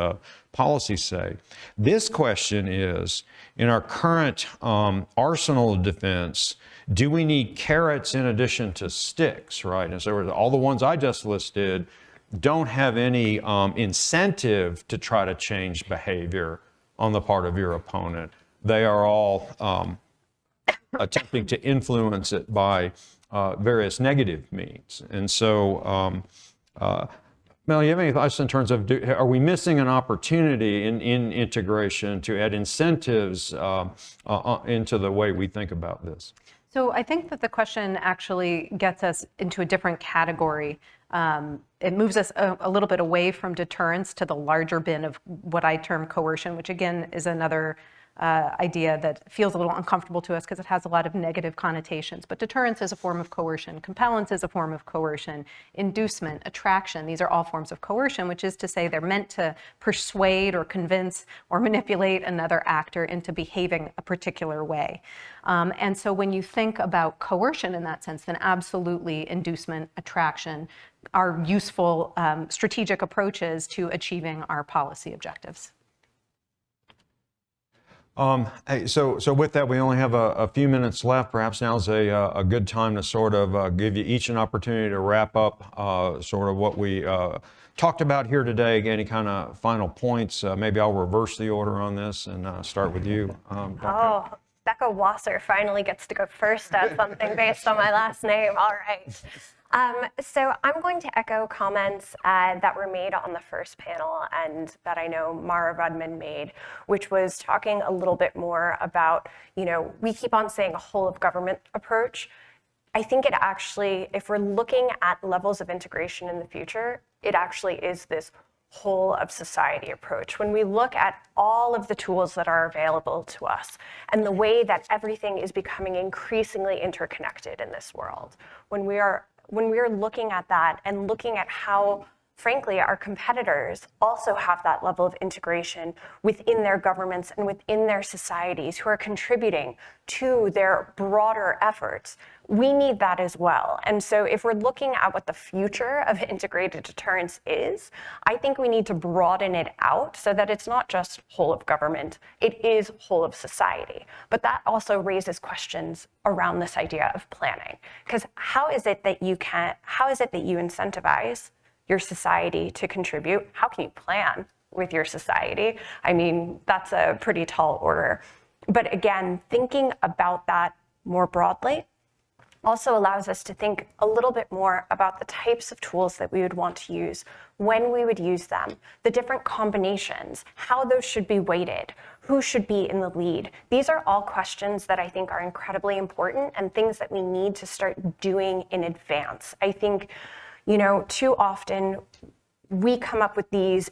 policies say. This question is, in our current arsenal of defense, do we need carrots in addition to sticks, right? And so all the ones I just listed don't have any incentive to try to change behavior on the part of your opponent. They are all attempting to influence it by various negative means. And so, Mel, you have any thoughts in terms of, are we missing an opportunity in integration to add incentives into the way we think about this? So I think that the question actually gets us into a different category. It moves us a little bit away from deterrence to the larger bin of what I term coercion, which again is another idea that feels a little uncomfortable to us because it has a lot of negative connotations. But deterrence is a form of coercion. Compellence is a form of coercion. Inducement, attraction, these are all forms of coercion, which is to say they're meant to persuade or convince or manipulate another actor into behaving a particular way. And so when you think about coercion in that sense, then absolutely inducement, attraction are useful strategic approaches to achieving our policy objectives. Hey, so with that, we only have a few minutes left. Perhaps now's a good time to sort of give you each an opportunity to wrap up sort of what we talked about here today. Any kind of final points? Maybe I'll reverse the order on this and start with you. Becca Wasser finally gets to go first at something based on my last name. All right. So I'm going to echo comments that were made on the first panel and that I know Mara Rudman made, which was talking a little bit more about, we keep on saying a whole of government approach. I think it actually, if we're looking at levels of integration in the future, it actually is this whole of society approach, when we look at all of the tools that are available to us and the way that everything is becoming increasingly interconnected in this world, when we are looking at that and looking at how, frankly, our competitors also have that level of integration within their governments and within their societies who are contributing to their broader efforts, we need that as well. And so if we're looking at what the future of integrated deterrence is, I think we need to broaden it out so that it's not just whole of government, it is whole of society. But that also raises questions around this idea of planning. Because how is it that you incentivize your society to contribute? How can you plan with your society? I mean, that's a pretty tall order. But again, thinking about that more broadly also allows us to think a little bit more about the types of tools that we would want to use, when we would use them, the different combinations, how those should be weighted, who should be in the lead. These are all questions that I think are incredibly important and things that we need to start doing in advance. I think, too often we come up with these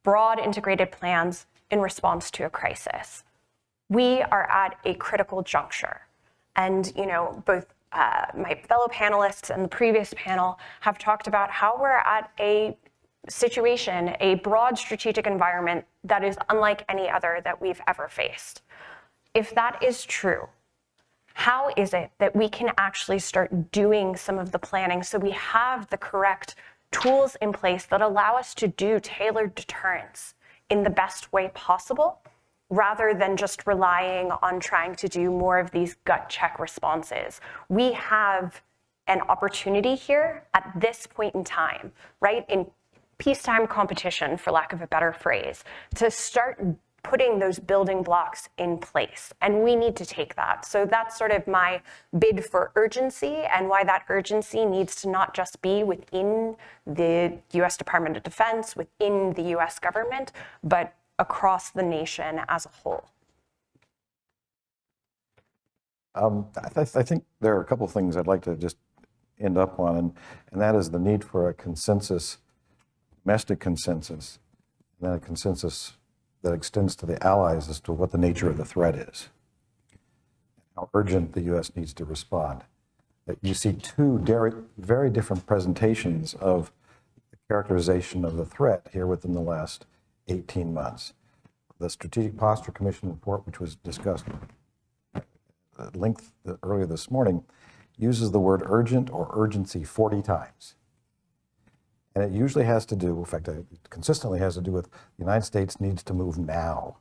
broad integrated plans in response to a crisis. We are at a critical juncture. And, both my fellow panelists and the previous panel have talked about how we're at a situation, a broad strategic environment that is unlike any other that we've ever faced. If that is true, how is it that we can actually start doing some of the planning so we have the correct tools in place that allow us to do tailored deterrence in the best way possible, rather than just relying on trying to do more of these gut check responses? We have an opportunity here at this point in time, right, in peacetime competition, for lack of a better phrase, to start putting those building blocks in place. And we need to take that. So that's sort of my bid for urgency, and why that urgency needs to not just be within the US Department of Defense, within the US government, but across the nation as a whole. I think there are a couple of things I'd like to just end up on, and that is the need for a consensus, domestic consensus, and then a consensus that extends to the allies as to what the nature of the threat is, how urgent the U.S. needs to respond. You see two very different presentations of the characterization of the threat here within the last 18 months. The Strategic Posture Commission report, which was discussed at length earlier this morning, uses the word urgent or urgency 40 times. And it usually has to do, in fact, it consistently has to do with the United States needs to move now.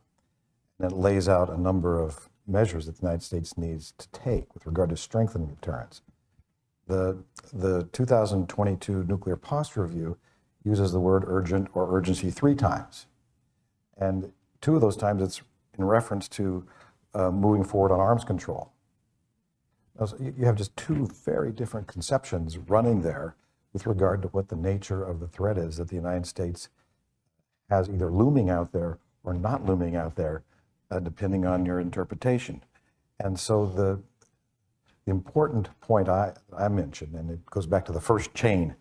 And it lays out a number of measures that the United States needs to take with regard to strengthening deterrence. The 2022 Nuclear Posture Review uses the word urgent or urgency 3 times. And 2 of those times it's in reference to moving forward on arms control. So you have just 2 very different conceptions running there with regard to what the nature of the threat is that the United States has either looming out there or not looming out there, depending on your interpretation. And so the important point I mentioned, and it goes back to the first chain,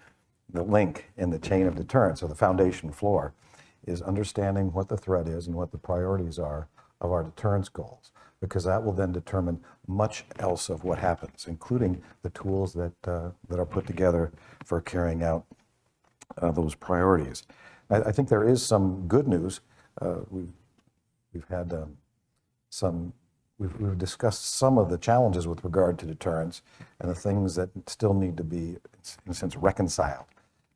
the link in the chain of deterrence, or the foundation floor, is understanding what the threat is and what the priorities are of our deterrence goals, because that will then determine much else of what happens, including the tools that are put together for carrying out those priorities. I think there is some good news. We've had we've discussed some of the challenges with regard to deterrence and the things that still need to be, in a sense, reconciled.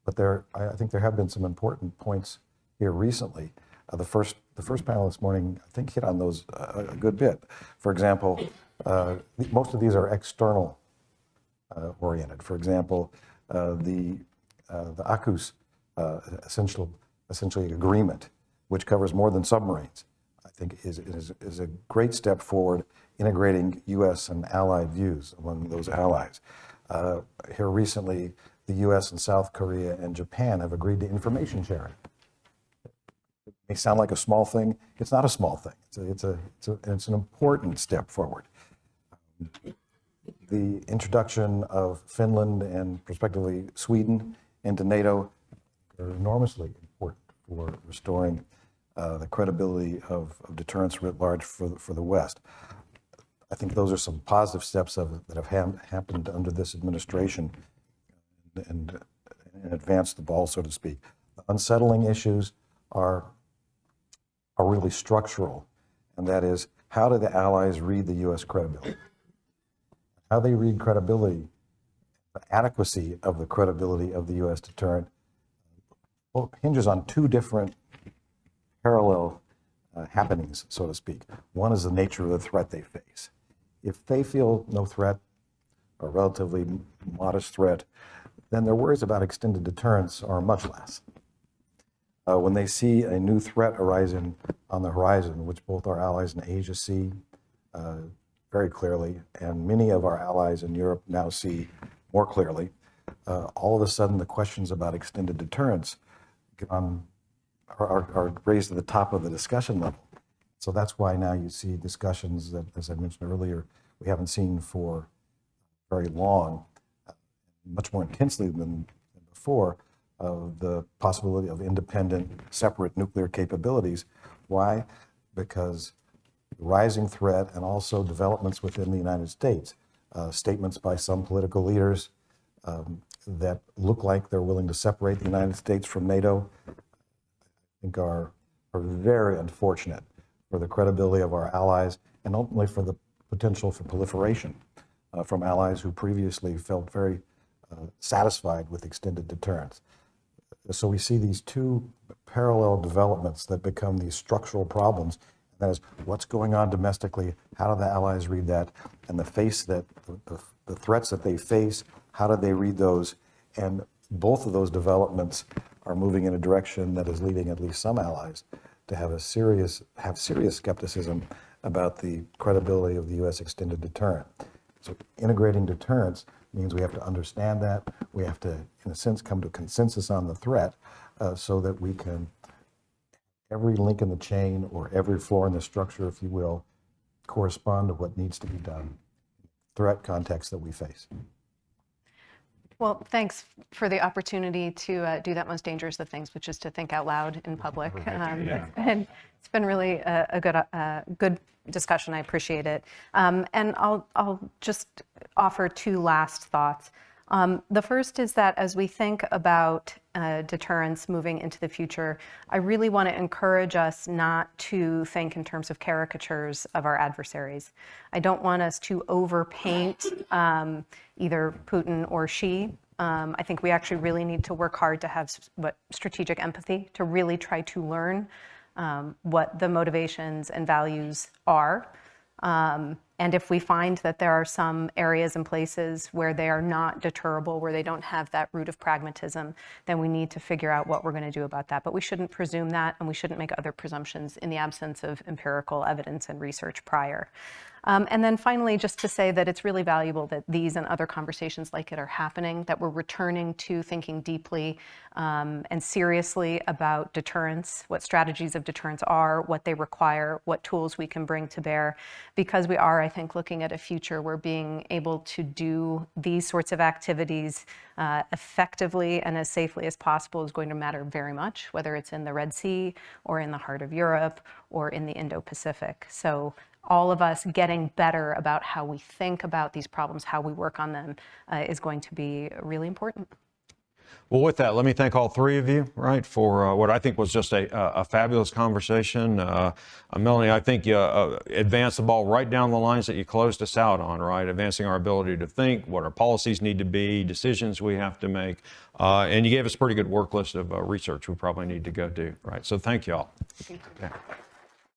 But I think there have been some important points here recently. The first panel this morning, I think, hit on those a good bit. For example, most of these are external oriented. For example, the AUKUS essentially agreement, which covers more than submarines, I think is a great step forward, integrating U.S. and allied views among those allies. Here recently, the U.S. and South Korea and Japan have agreed to information sharing. It may sound like a small thing. It's not a small thing. It's an important step forward. The introduction of Finland and prospectively Sweden into NATO are enormously important for restoring the credibility of deterrence writ large for the West. I think those are some positive steps that have happened under this administration and advanced the ball, so to speak. The unsettling issues are really structural, and that is, how do the Allies read the U.S. credibility? How they read credibility, the adequacy of the credibility of the U.S. deterrent, well, hinges on two different parallel happenings, so to speak. One is the nature of the threat they face. If they feel no threat, or relatively modest threat, then their worries about extended deterrence are much less. When they see a new threat arising on the horizon, which both our allies in Asia see very clearly, and many of our allies in Europe now see more clearly, all of a sudden the questions about extended deterrence are raised to the top of the discussion level. So that's why now you see discussions that, as I mentioned earlier, we haven't seen for very long, much more intensely than before, of the possibility of independent, separate nuclear capabilities. Why? Because rising threat and also developments within the United States, statements by some political leaders that look like they're willing to separate the United States from NATO, I think are very unfortunate for the credibility of our allies and ultimately for the potential for proliferation from allies who previously felt very satisfied with extended deterrence. So we see these two parallel developments that become these structural problems. That is, what's going on domestically, how do the allies read that, and the threats that they face, how do they read those? And both of those developments are moving in a direction that is leading at least some allies to have serious skepticism about the credibility of the U.S. extended deterrent. So integrating deterrence means we have to understand that. We have to, in a sense, come to a consensus on the threat so that we can, every link in the chain or every floor in the structure, if you will, correspond to what needs to be done, threat context that we face. Well, thanks for the opportunity to do that most dangerous of things, which is to think out loud in public. It's been really a good discussion. I appreciate it. And I'll just offer two last thoughts. The first is that as we think about deterrence moving into the future, I really want to encourage us not to think in terms of caricatures of our adversaries. I don't want us to overpaint either Putin or Xi. I think we actually really need to work hard to have strategic empathy, to really try to learn what the motivations and values are. And if we find that there are some areas and places where they are not deterrable, where they don't have that root of pragmatism, then we need to figure out what we're going to do about that. But we shouldn't presume that, and we shouldn't make other presumptions in the absence of empirical evidence and research prior. And then finally, just to say that it's really valuable that these and other conversations like it are happening, that we're returning to thinking deeply and seriously about deterrence, what strategies of deterrence are, what they require, what tools we can bring to bear, because we are, I think, looking at a future where being able to do these sorts of activities effectively and as safely as possible is going to matter very much, whether it's in the Red Sea or in the heart of Europe or in the Indo-Pacific. So all of us getting better about how we think about these problems, how we work on them, is going to be really important. Well, with that, let me thank all three of you, right, for what I think was just a fabulous conversation. Melanie, I think you advanced the ball right down the lines that you closed us out on, right, advancing our ability to think, what our policies need to be, decisions we have to make, and you gave us a pretty good work list of research we probably need to go do, right? So thank you all. Thank you. Okay.